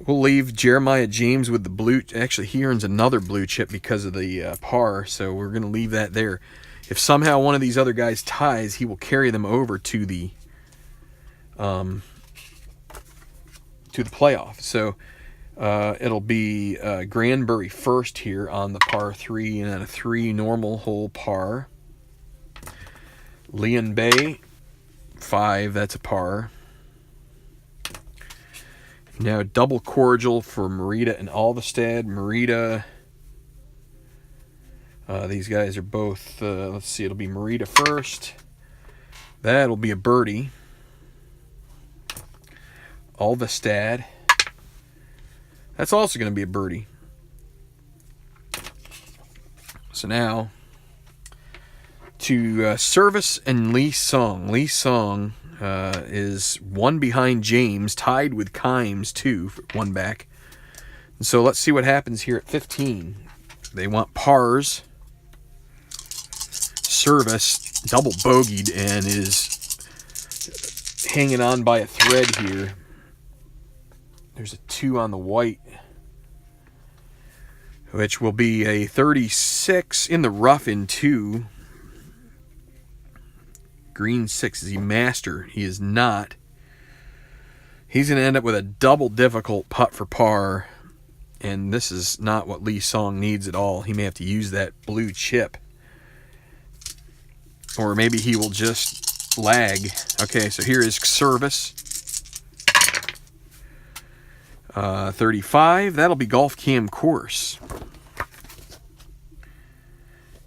we'll leave Jeremiah James with the blue. Actually, he earns another blue chip because of the par, so we're going to leave that there. If somehow one of these other guys ties, he will carry them over to the playoff. So it'll be Granbury first here on the par 3, and then a 3 normal hole par. Leon Bay 5, that's a par. Now double cordial for Merida and Alvestad. Merida, these guys are both, let's see, it'll be Merida first. That'll be a birdie. Alvestad, that's also going to be a birdie. So now to Service and Lee Song. Lee Song is 1 behind James, tied with Kimes, 2, 1 back. And so let's see what happens here at 15. They want pars. Service double bogeyed and is hanging on by a thread here. There's a 2 on the white, which will be a 36 in the rough in 2. Green 6. Is he master? He is not. He's going to end up with a double difficult putt for par, and this is not what Lee Song needs at all. He may have to use that blue chip. Or maybe he will just lag. Okay, so here is service. 35. That'll be golf cam course.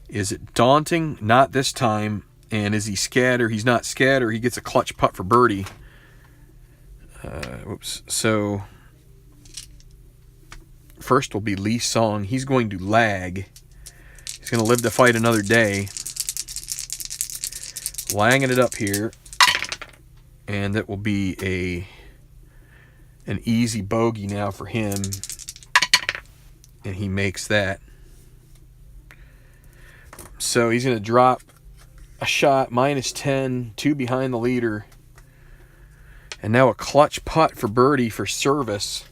Is it daunting? Not this time. And is he scatter? He's not scatter. He gets a clutch putt for birdie. Oops. So first will be Lee Song. He's going to lag. He's going to live to fight another day. Lagging it up here. And that will be an easy bogey now for him. And he makes that. So he's going to drop a shot, -10, 2 behind the leader. And now a clutch putt for birdie for service.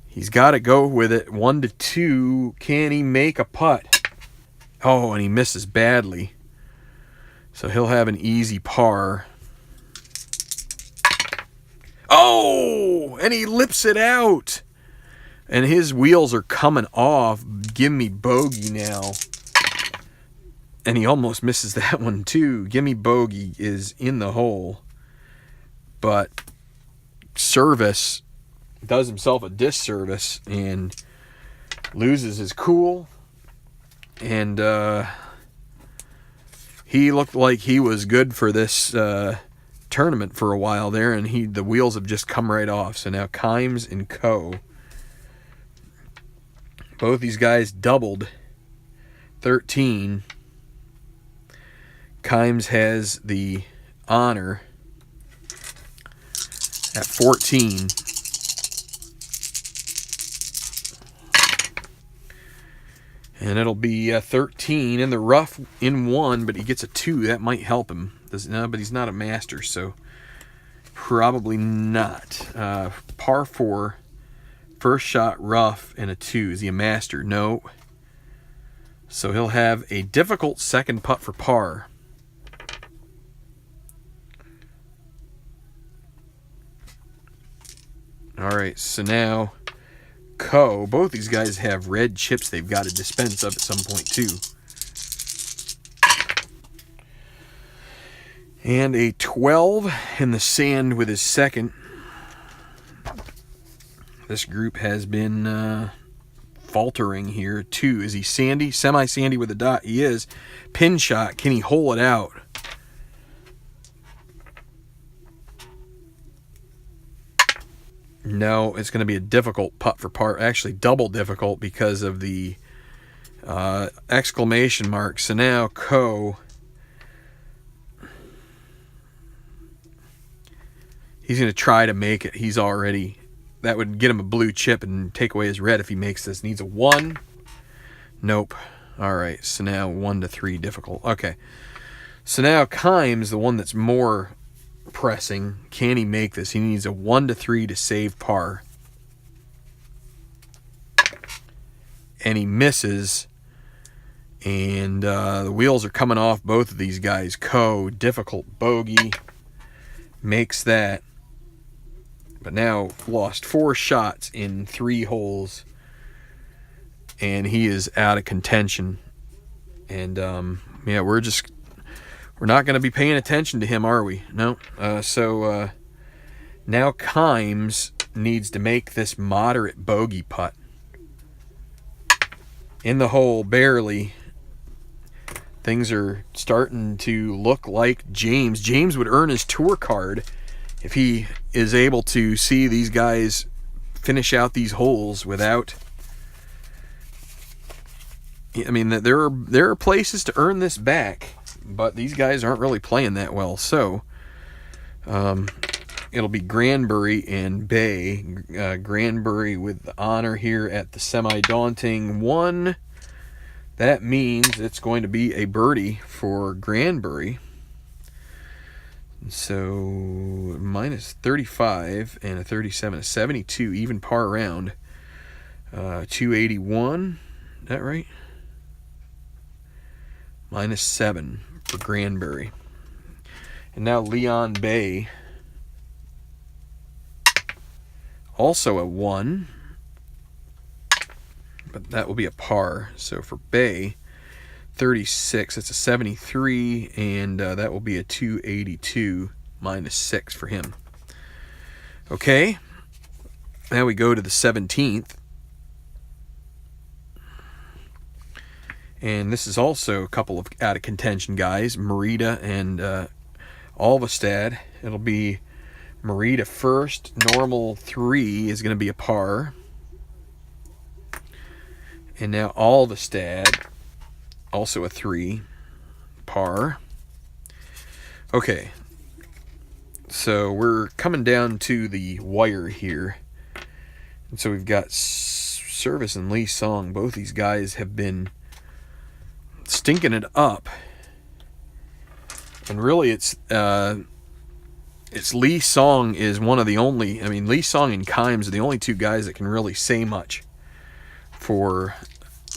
He's got to go with it. 1-2. Can he make a putt? Oh, and he misses badly. So he'll have an easy par. Oh, and he lips it out. And his wheels are coming off. Give me bogey now. And he almost misses that one too. Gimme bogey is in the hole. But service does himself a disservice and loses his cool. And he looked like he was good for this tournament for a while there. And the wheels have just come right off. So now Kimes and Co. Both these guys doubled. 13. Kimes has the honor at 14. And it'll be 13 in the rough in 1, but he gets a 2. That might help him. No, but he's not a master, so probably not. Par 4, first shot rough, and a 2. Is he a master? No. So he'll have a difficult second putt for par. All right, so now Co. Both these guys have red chips they've got to dispense of at some point too. And a 12 in the sand with his second. This group has been faltering here. 2. Is he sandy? Semi-sandy with a dot. He is. Pin shot. Can he hole it out? No, it's going to be a difficult putt for par. Actually, double difficult because of the exclamation mark. So now Co. He's going to try to make it. He's already... That would get him a blue chip and take away his red if he makes this. Needs a 1. Nope. All right, so now 1-3 difficult. Okay. So now Kimes, the one that's more pressing. Can he make this? He needs a 1-3 to save par. And he misses. And the wheels are coming off both of these guys. Co. Difficult bogey. Makes that. But now lost 4 shots in 3 holes. And he is out of contention. And yeah, we're not going to be paying attention to him, are we? No. So now Kimes needs to make this moderate bogey putt. In the hole, barely. Things are starting to look like James. James would earn his tour card if he is able to see these guys finish out these holes without... I mean, there are places to earn this back, but these guys aren't really playing that well. So it'll be Granbury and Bay. Granbury with the honor here at the semi-daunting 1. That means it's going to be a birdie for Granbury. So -35 and a 37, a 72, even par round. 281, is that right? -7 for Granbury. And now Leon Bay. Also a 1. But that will be a par. So for Bay, 36. It's a 73, and that will be a 282 minus 6 for him. Okay, now we go to the 17th. And this is also a couple of out of contention guys, Merida and Alvestad. It'll be Merida first. Normal 3 is going to be a par. And now Alvestad, also a 3, par. Okay, so we're coming down to the wire here. And so we've got Service and Lee Song. Both these guys have been stinking it up. And really it's Lee Song is one of the only, I mean, Lee Song and Kimes are the only two guys that can really say much for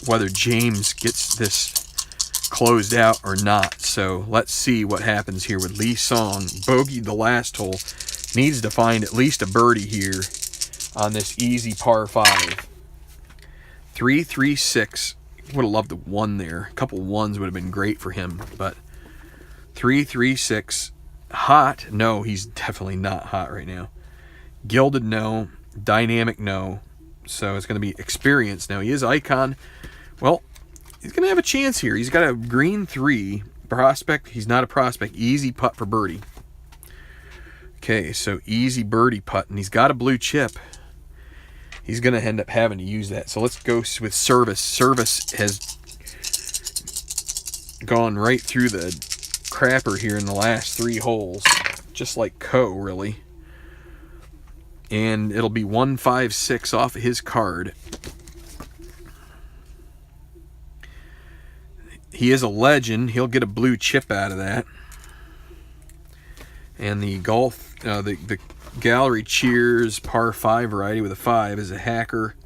whether James gets this closed out or not. So let's see what happens here with Lee Song. Bogeyed the last hole. Needs to find at least a birdie here on this easy par 5. 3-3-6. Would have loved the 1 there. A couple ones would have been great for him. But 3-3-6. Hot? No, he's definitely not hot right now. Gilded? No. Dynamic? No. So it's going to be experience. Now he is icon. Well, he's going to have a chance here. He's got a green 3 prospect. He's not a prospect. Easy putt for birdie. Okay, so easy birdie putt, and he's got a blue chip. He's going to end up having to use that. So let's go with Service. Service has gone right through the crapper here in the last 3 holes, just like Co, really. And it'll be 156 off of his card. He is a legend. He'll get a blue chip out of that. And the golf, the gallery cheers par 5 variety with a 5 is a hacker.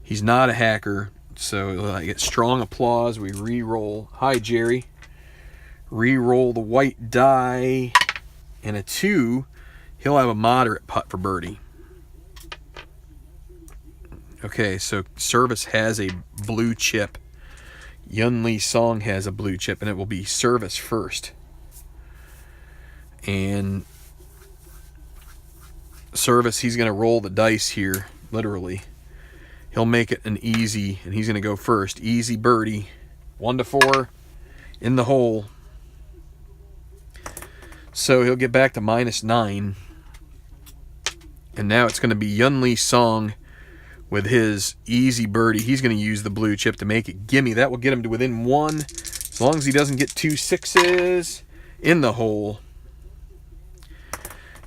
He's not a hacker, so I get strong applause. We re-roll. Hi, Jerry. Re-roll the white die, and a 2. He'll have a moderate putt for birdie. Okay, so Service has a blue chip. Yun Lee Song has a blue chip, and it will be Service first. And Service, he's going to roll the dice here, literally. He'll make it an easy, and he's going to go first. Easy birdie. 1-4 in the hole. So he'll get back to -9. And now it's going to be Yun Lee Song with his easy birdie. He's going to use the blue chip to make it gimme. That will get him to within 1. As long as he doesn't get 2 6s in the hole.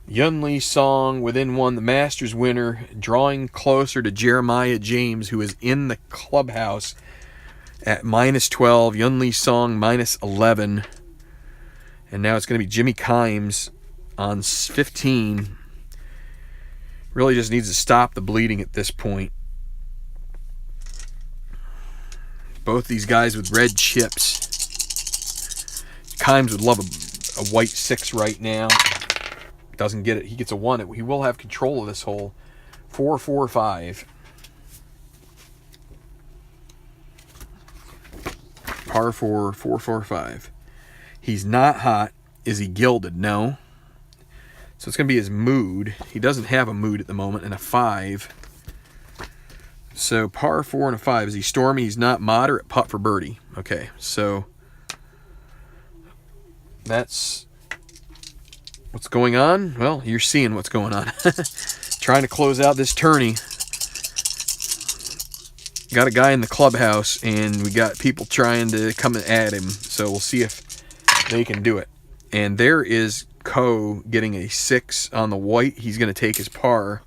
Yun Lee Song within 1, the Masters winner, drawing closer to Jeremiah James, who is in the clubhouse at -12. Yun Lee Song -11. And now it's going to be Jimmy Kimes on 15. Really just needs to stop the bleeding at this point. Both these guys with red chips. Kimes would love a white 6 right now. Doesn't get it. He gets a 1. He will have control of this hole. 4-4-5. Par 4, 4-4-5. He's not hot. Is he gilded? No. So it's going to be his mood. He doesn't have a mood at the moment, and a 5. So par 4 and a 5. Is he stormy? He's not. Moderate putt for birdie. Okay, so that's what's going on. Well, you're seeing what's going on. Trying to close out this tourney. Got a guy in the clubhouse, and we got people trying to come at him. So we'll see if they can do it. And there is Co getting a 6 on the white. He's going to take his par.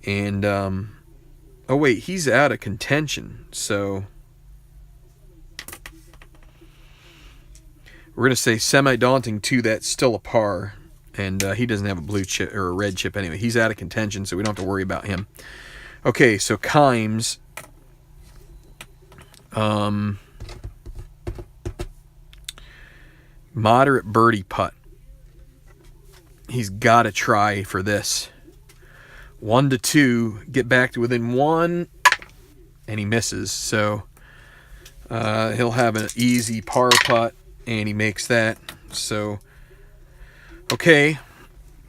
And, oh wait, he's out of contention. So we're going to say semi-daunting 2. That's still a par. And he doesn't have a blue chip or a red chip anyway. He's out of contention, so we don't have to worry about him. Okay, so Kimes. Moderate birdie putt. He's got to try for this. 1-2, get back to within 1, and he misses. So He'll have an easy par putt, and he makes that. So, okay,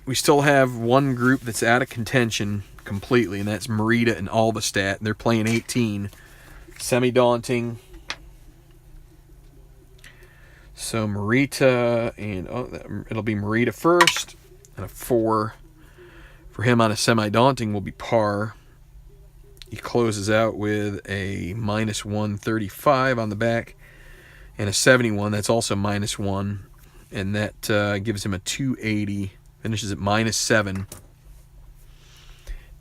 we still have one group that's out of contention completely, and that's Merida and Alvestat. They're playing 18. Semi-daunting. So Merida, and it'll be Merida first, and a 4 for him on a semi-daunting will be par. He closes out with a -135 on the back, and a 71. That's also -1, and that gives him a 280. Finishes at -7.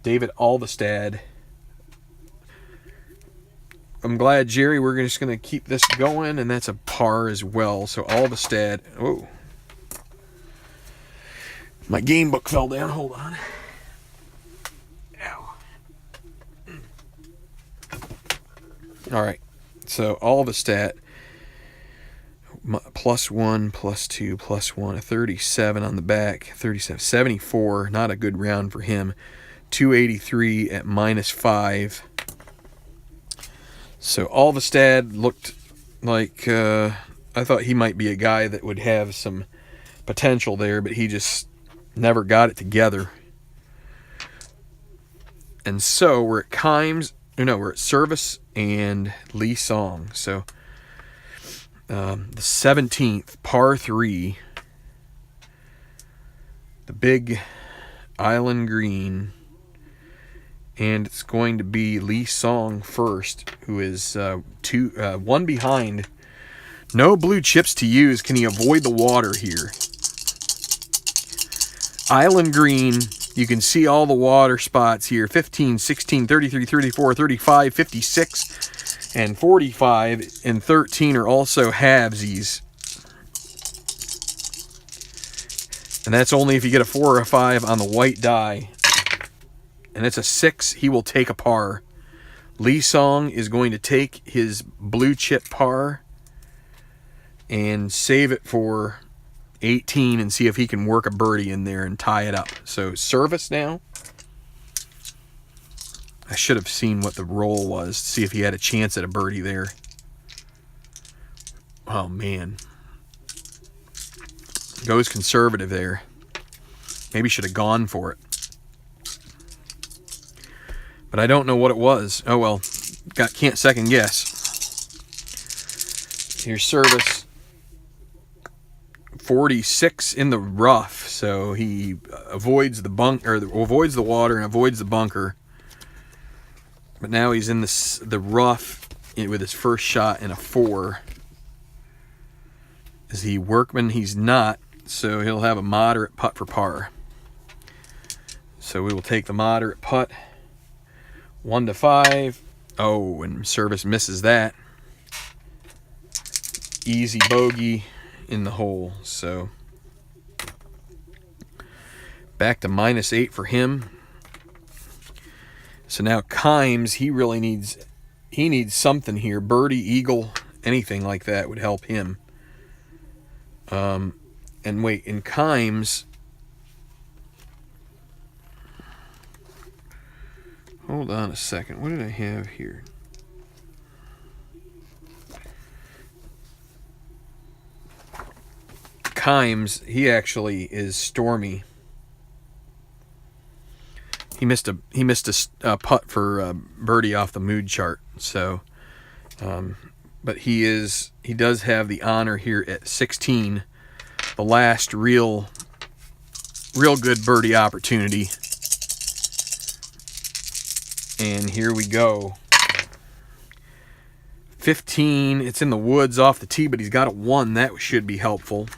David Alvestad. I'm glad, Jerry, we're just going to keep this going, and that's a par as well. So Alvestad. Oh. My game book fell down. Hold on. Ow. All right. So Alvestad. +1, +2, +1, a 37 on the back. 37. 74. Not a good round for him. 283 at -5. So Alvestad looked like I thought he might be a guy that would have some potential there, but he just never got it together. And so we're at we're at Service and Lee Song. So the 17th, par 3, the big island green. And it's going to be Lee Song first, who is 1 behind. No blue chips to use. Can he avoid the water here? Island green. You can see all the water spots here. 15, 16, 33, 34, 35, 56, and 45. And 13 are also halvesies. And that's only if you get a 4 or a 5 on the white die. And it's a 6, he will take a par. Lee Song is going to take his blue chip par and save it for 18 and see if he can work a birdie in there and tie it up. So Service now. I should have seen what the roll was to see if he had a chance at a birdie there. Oh, man. Goes conservative there. Maybe should have gone for it. But I don't know what it was. Oh, well. Can't second guess. Here's Service. 46 in the rough. So he avoids the avoids the water and avoids the bunker. But now he's in the rough with his first shot in a 4. Is he workman? He's not. So he'll have a moderate putt for par. So we will take the moderate putt. 1 to 5. Oh, and Service misses that. Easy bogey in the hole. So back to -8 for him. So now Kimes, he really needs something here. Birdie, eagle, anything like that would help him. And wait, in Kimes, hold on a second. What did I have here? Kimes, he actually is stormy. He missed a putt for birdie off the mood chart. So, but he does have the honor here at 16, the last real good birdie opportunity. And here we go. 15, it's in the woods off the tee, but he's got a 1. That should be helpful.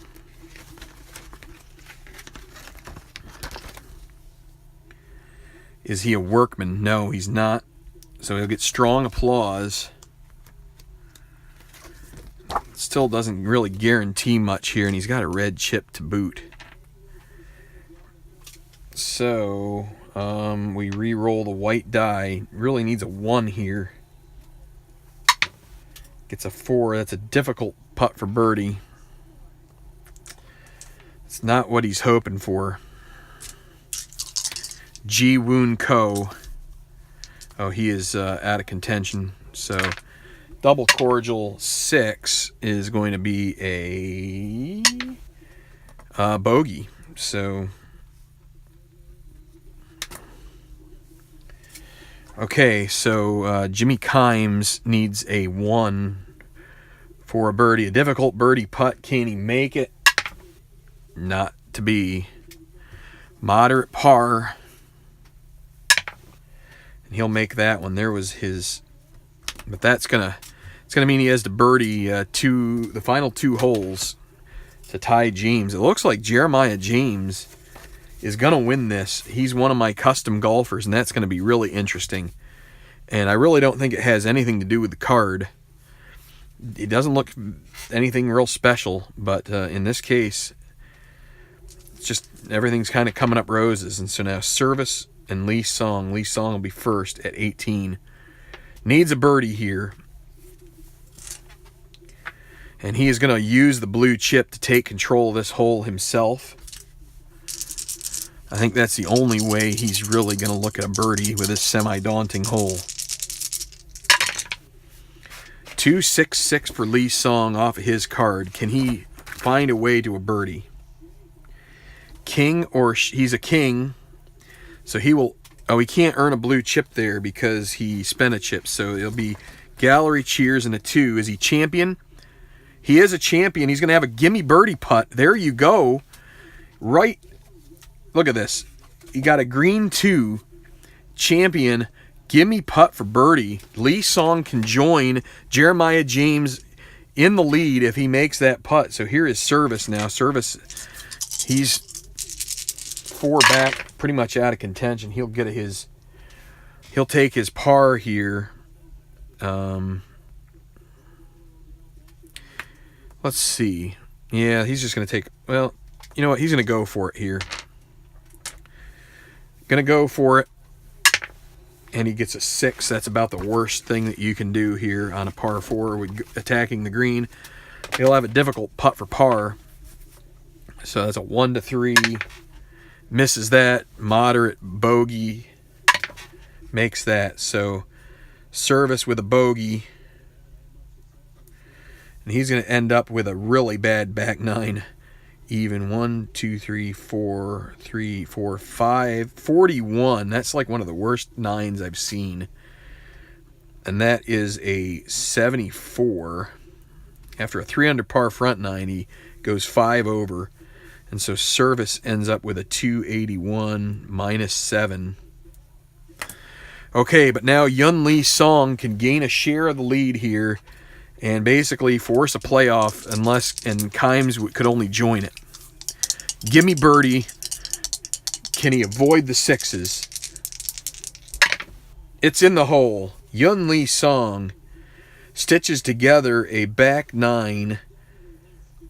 Is he a workman? No, he's not. So he'll get strong applause. Still doesn't really guarantee much here, and he's got a red chip to boot. So we re-roll the white die. Really needs a 1 here. Gets a 4. That's a difficult putt for birdie. It's not what he's hoping for. Ji-Woon Ko. Oh, he is out of contention. So double cordial 6 is going to be a bogey. So, okay, so Jimmy Kimes needs a 1 for a birdie. A difficult birdie putt. Can he make it? Not to be. Moderate par. And he'll make that one. There was his... But it's gonna mean he has to birdie the final 2 holes to tie James. It looks like Jeremiah James is gonna win this. He's one of my custom golfers, and that's gonna be really interesting. And I really don't think it has anything to do with the card. It doesn't look anything real special, but in this case, it's just everything's kind of coming up roses. And so now Service and Lee Song. Lee Song will be first at 18. Needs a birdie here. And he is going to use the blue chip to take control of this hole himself. I think that's the only way he's really going to look at a birdie with this semi-daunting hole. 266 for Lee Song off of his card. Can he find a way to a birdie? King, or he's a king, so he will... Oh, he can't earn a blue chip there because he spent a chip. So it'll be gallery cheers and a 2. Is he champion? He is a champion. He's going to have a gimme birdie putt. There you go. Right. Look at this. He got a green 2. Champion. Gimme putt for birdie. Lee Song can join Jeremiah James in the lead if he makes that putt. So here is Service now. Service, he's 4 back, pretty much out of contention. He'll take his par here. Let's see. Yeah, he's just going to take... Well, you know what? He's going to go for it here. Going to go for it. And he gets a 6. That's about the worst thing that you can do here on a par 4 with attacking the green. He'll have a difficult putt for par. So that's a 1 to 3. Misses that. Moderate bogey. Makes that. So Service with a bogey. And he's going to end up with a really bad back 9. Even 1, 2, 3, 4, 3, 4, 5, 41. That's like one of the worst 9s I've seen. And that is a 74. After a 3 under par front 9, he goes 5 over. And so Service ends up with a 281 minus 7. Okay, but now Yun Lee Song can gain a share of the lead here and basically force a playoff and Kimes could only join it. Gimme birdie. Can he avoid the 6s? It's in the hole. Yun Lee Song stitches together a back 9,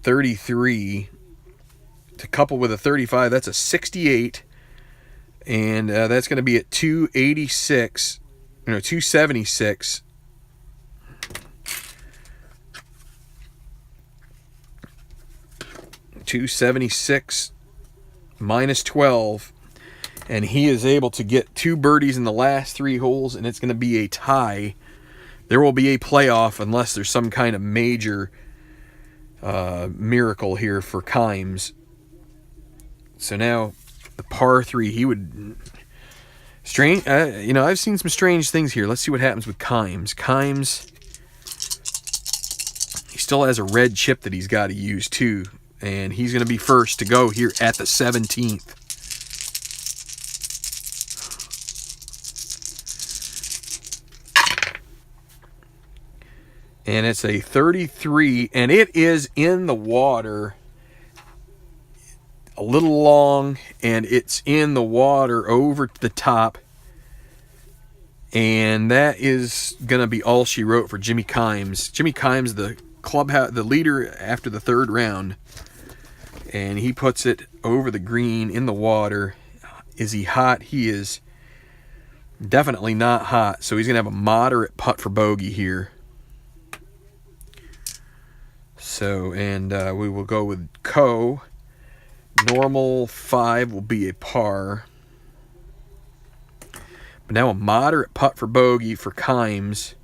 33, to couple with a 35. That's a 68. And that's going to be at 286. No, 276. .276 minus 12, and he is able to get 2 birdies in the last 3 holes, and it's going to be a tie. There will be a playoff unless there's some kind of major miracle here for Kimes. So now the par 3, he would... Strange, I've seen some strange things here. Let's see what happens with Kimes. Kimes, he still has a red chip that he's got to use too. And he's going to be first to go here at the 17th. And it's a 33, and it is in the water. A little long, and it's in the water over the top. And that is going to be all she wrote for Jimmy Kimes. Jimmy Kimes, the leader after the 3rd round. And he puts it over the green in the water. Is he hot? He is definitely not hot. So he's going to have a moderate putt for bogey here. So, and we will go with Co. Normal 5 will be a par. But now a moderate putt for bogey for Kimes.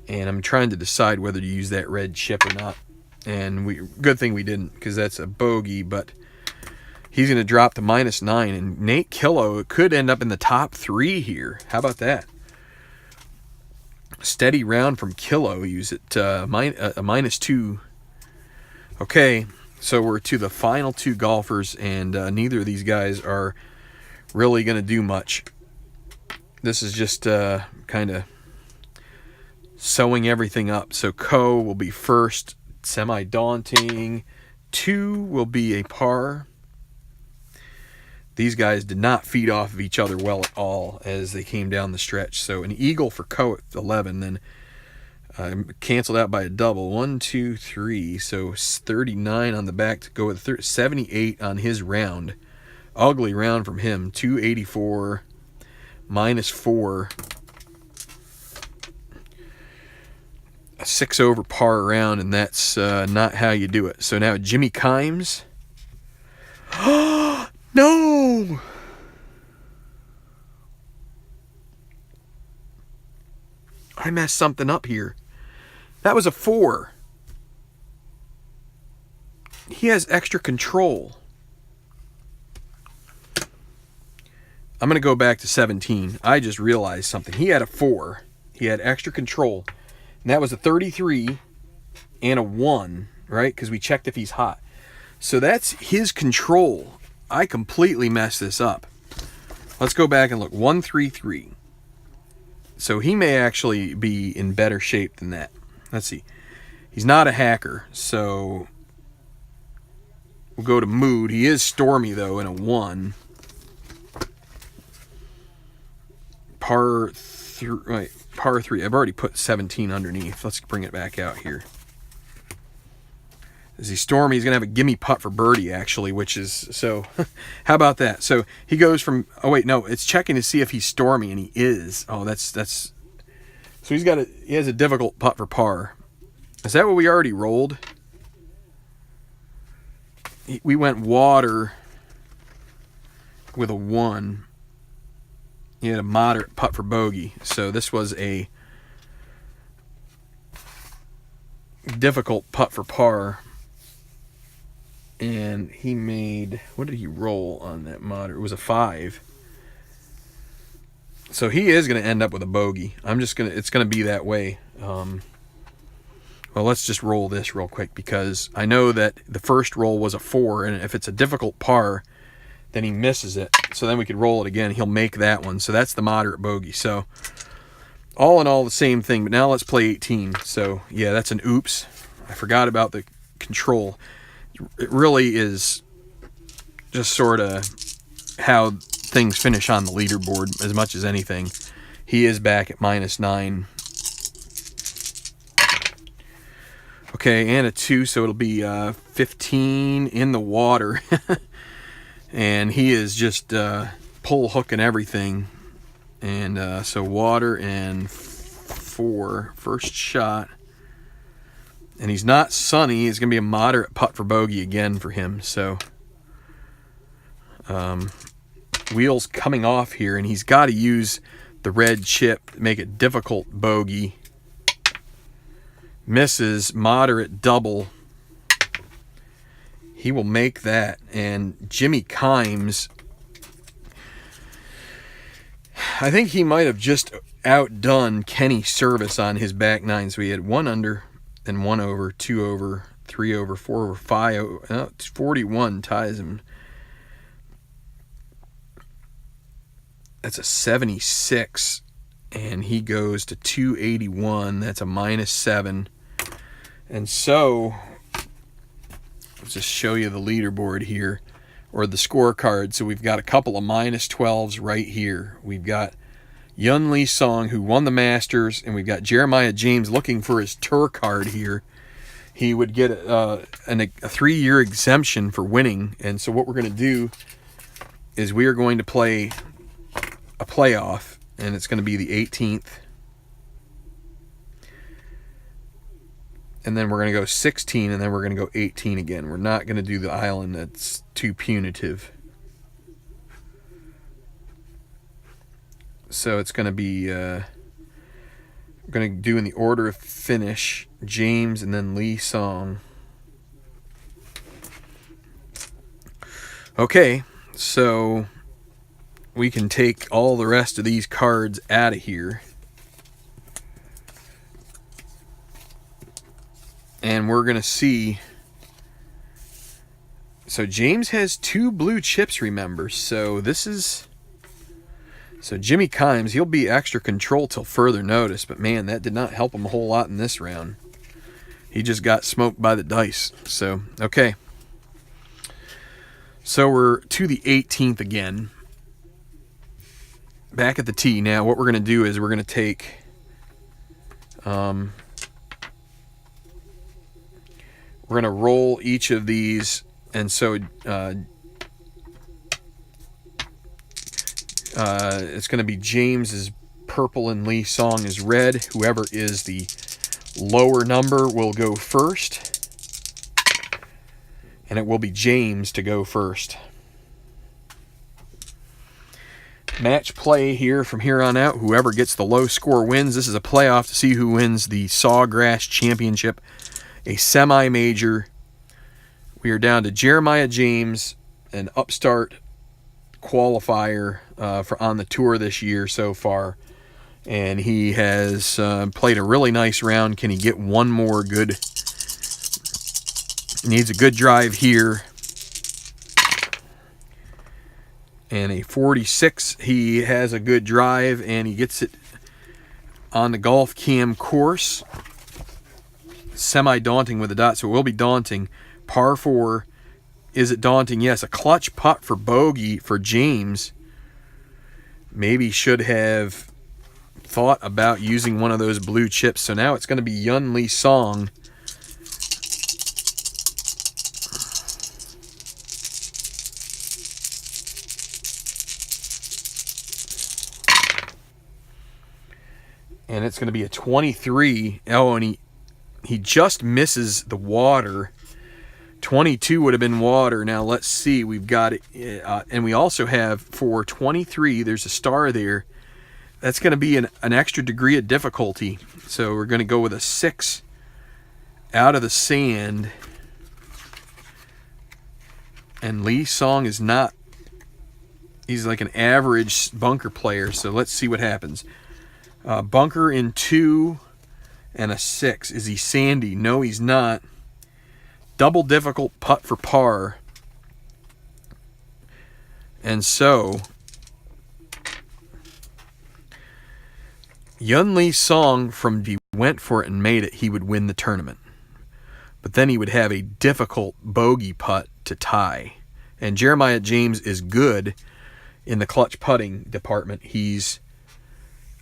and I'm trying to decide whether to use that red chip or not. And good thing we didn't, because that's a bogey. But he's going to drop to -9, and Nate Killo could end up in the top 3 here. How about that? Steady round from Killo. Use it a -2. Okay, so we're to the final 2 golfers, and neither of these guys are really going to do much. This is just kind of sewing everything up. So Ko will be first, semi-daunting. 2 will be a par. These guys did not feed off of each other well at all as they came down the stretch. So an eagle for Ko at 11, then canceled out by a double. 1, 2, 3. So 39 on the back to go with 78 on his round. Ugly round from him. 284, -4. A 6 over par round, and that's not how you do it. So now Jimmy Kimes. No! I messed something up here. That was a 4. He has extra control. I'm going to go back to 17. I just realized something. He had a 4. He had extra control. And that was a 33 and a 1, right? Because we checked if he's hot. So that's his control. I completely messed this up. Let's go back and look. 133. So he may actually be in better shape than that. Let's see. He's not a hacker, so we'll go to mood. He is stormy, though, in a 1. Par 3. I've already put 17 underneath. Let's bring it back out here. Is he stormy? He's going to have a gimme putt for birdie, actually, which is, so, how about that? So he goes from, oh, wait, no, it's checking to see if he's stormy, and he is. Oh, that's, so he has a difficult putt for par. Is that what we already rolled? We went water with a 1. He had a moderate putt for bogey. So this was a difficult putt for par. And he made, what did he roll on that moderate? It was a 5. So he is going to end up with a bogey. It's going to be that way. Well, let's just roll this real quick, because I know that the first roll was a 4, and if it's a difficult par, then he misses it. So then we could roll it again. He'll make that one. So that's the moderate bogey. So all in all, the same thing. But now let's play 18. So yeah, that's an oops. I forgot about the control. It really is just sort of how things finish on the leaderboard as much as anything. He is back at -9. Okay, and a 2, so it'll be 15 in the water. And he is just pull, hook, and everything. And so water and 4. First shot. And he's not sunny. It's going to be a moderate putt for bogey again for him. So wheels coming off here. And he's got to use the red chip to make it difficult bogey. Misses, moderate double. He will make that. And Jimmy Kimes, I think he might have just outdone Kenny Service on his back 9. So he had 1 under, then 1 over, 2 over, 3 over, 4 over, 5 over. 41 ties him. That's a 76. And he goes to 281. That's a -7. And so, let's just show you the leaderboard here, or the scorecard. So we've got a couple of -12s right here. We've got Yun Lee Song, who won the Masters, and we've got Jeremiah James looking for his tour card here. He would get a 3-year exemption for winning. And so what we're going to do is we are going to play a playoff, and it's going to be the 18th. And then we're going to go 16, and then we're going to go 18 again. We're not going to do the island. That's too punitive. So it's going to be going to do in the order of finish, James and then Lee Song. Okay, so we can take all the rest of these cards out of here. And we're going to see. So James has 2 blue chips, remember. So this is. So Jimmy Kimes, he'll be extra control till further notice. But man, that did not help him a whole lot in this round. He just got smoked by the dice. So, okay. So we're to the 18th again. Back at the tee. Now what we're going to do is we're going to take. We're going to roll each of these, and so it's going to be James is purple and Lee Song is red. Whoever is the lower number will go first, and it will be James to go first. Match play here from here on out. Whoever gets the low score wins. This is a playoff to see who wins the Sawgrass Championship. A semi-major. We are down to Jeremiah James, an upstart qualifier for on the tour this year so far. And he has played a really nice round. Can he get one more good? Needs a good drive here. And a 46. He has a good drive, and he gets it on the Golf Cam course. Semi-daunting with the dot, so it will be daunting. Par 4. Is it daunting? Yes. A clutch putt for bogey for James. Maybe should have thought about using one of those blue chips. So now it's going to be Yun Lee Song. And it's going to be a 23. Oh, and he just misses the water. 22 would have been water. Now let's see. We've got it. And we also have for 23, there's a star there. That's going to be an extra degree of difficulty. So we're going to go with a 6 out of the sand. And Lee Song is not. He's like an average bunker player. So let's see what happens. Bunker in 2 and a 6. Is he sandy? No, he's not. Double difficult putt for par. And so Yun Lee Song from D went for it and made it. He would win the tournament. But then he would have a difficult bogey putt to tie. And Jeremiah James is good in the clutch putting department. He's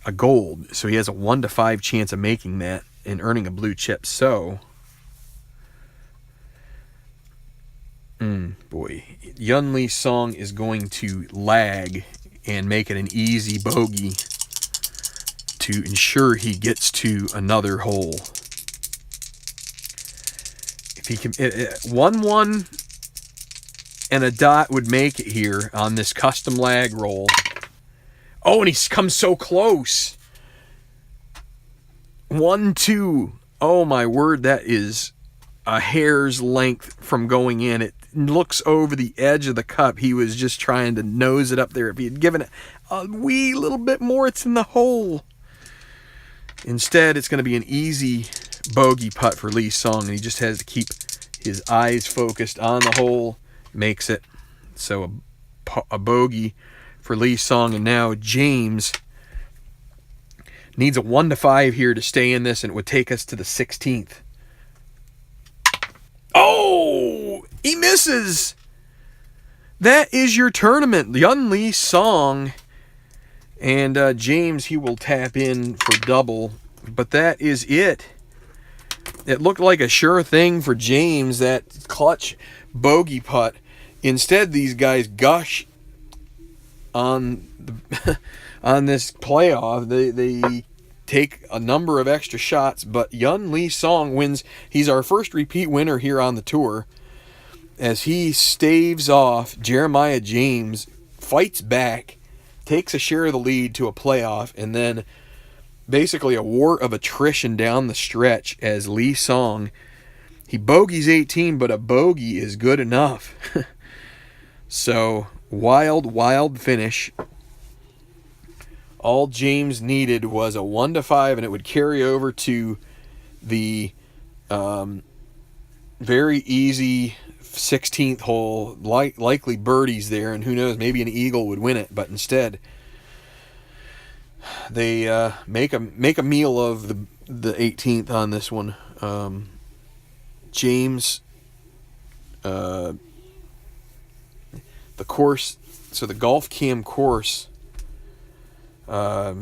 a gold, so he has a 1 to 5 chance of making that and earning a blue chip. So, boy, Yun Lee Song is going to lag and make it an easy bogey to ensure he gets to another hole. If he can, 1-1 and a dot would make it here on this custom lag roll. Oh, and he's come so close. 1-2. Oh, my word. That is a hair's length from going in. It looks over the edge of the cup. He was just trying to nose it up there. If he had given it a wee little bit more, it's in the hole. Instead, it's going to be an easy bogey putt for Lee Song. And he just has to keep his eyes focused on the hole. Makes it. So a bogey for Lee Song, and now James needs a 1 to 5 here to stay in this, and it would take us to the 16th. Oh, he misses. That is your tournament. Yun Lee Song and James, he will tap in for double, but that is it. It looked like a sure thing for James, that clutch bogey putt. Instead, these guys gush on this playoff. They take a number of extra shots, but Yun Lee Song wins. He's our first repeat winner here on the tour, as he staves off Jeremiah James, fights back, takes a share of the lead to a playoff, and then basically a war of attrition down the stretch as Lee Song, he bogeys 18, but a bogey is good enough. So, wild finish. All James needed was a 1-5, and it would carry over to the very easy 16th hole, likely birdies there, and who knows, maybe an eagle would win it, but instead they make a meal of the 18th on this one. James, the course, so the Golf Cam course, right,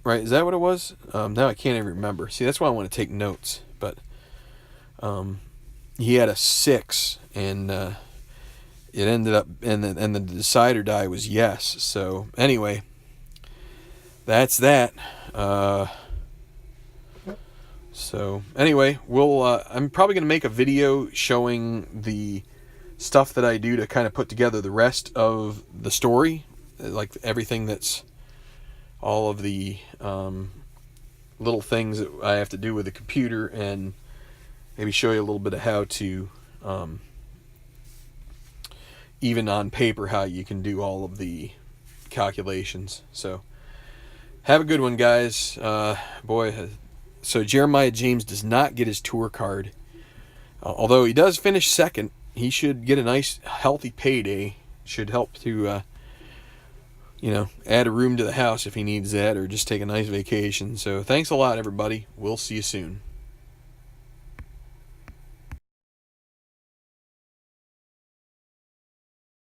is that what it was? Now I can't even remember. See, that's why I want to take notes, but he had a 6, and it ended up, and the decider die was yes. So anyway, that's that. So anyway, I'm probably going to make a video showing the stuff that I do to kind of put together the rest of the story, like everything that's all of the little things that I have to do with the computer, and maybe show you a little bit of how to, even on paper, how you can do all of the calculations. So have a good one, guys. Boy, so Jeremiah James does not get his tour card. Although he does finish second, he should get a nice, healthy payday. Should help to, add a room to the house if he needs that, or just take a nice vacation. So thanks a lot, everybody. We'll see you soon.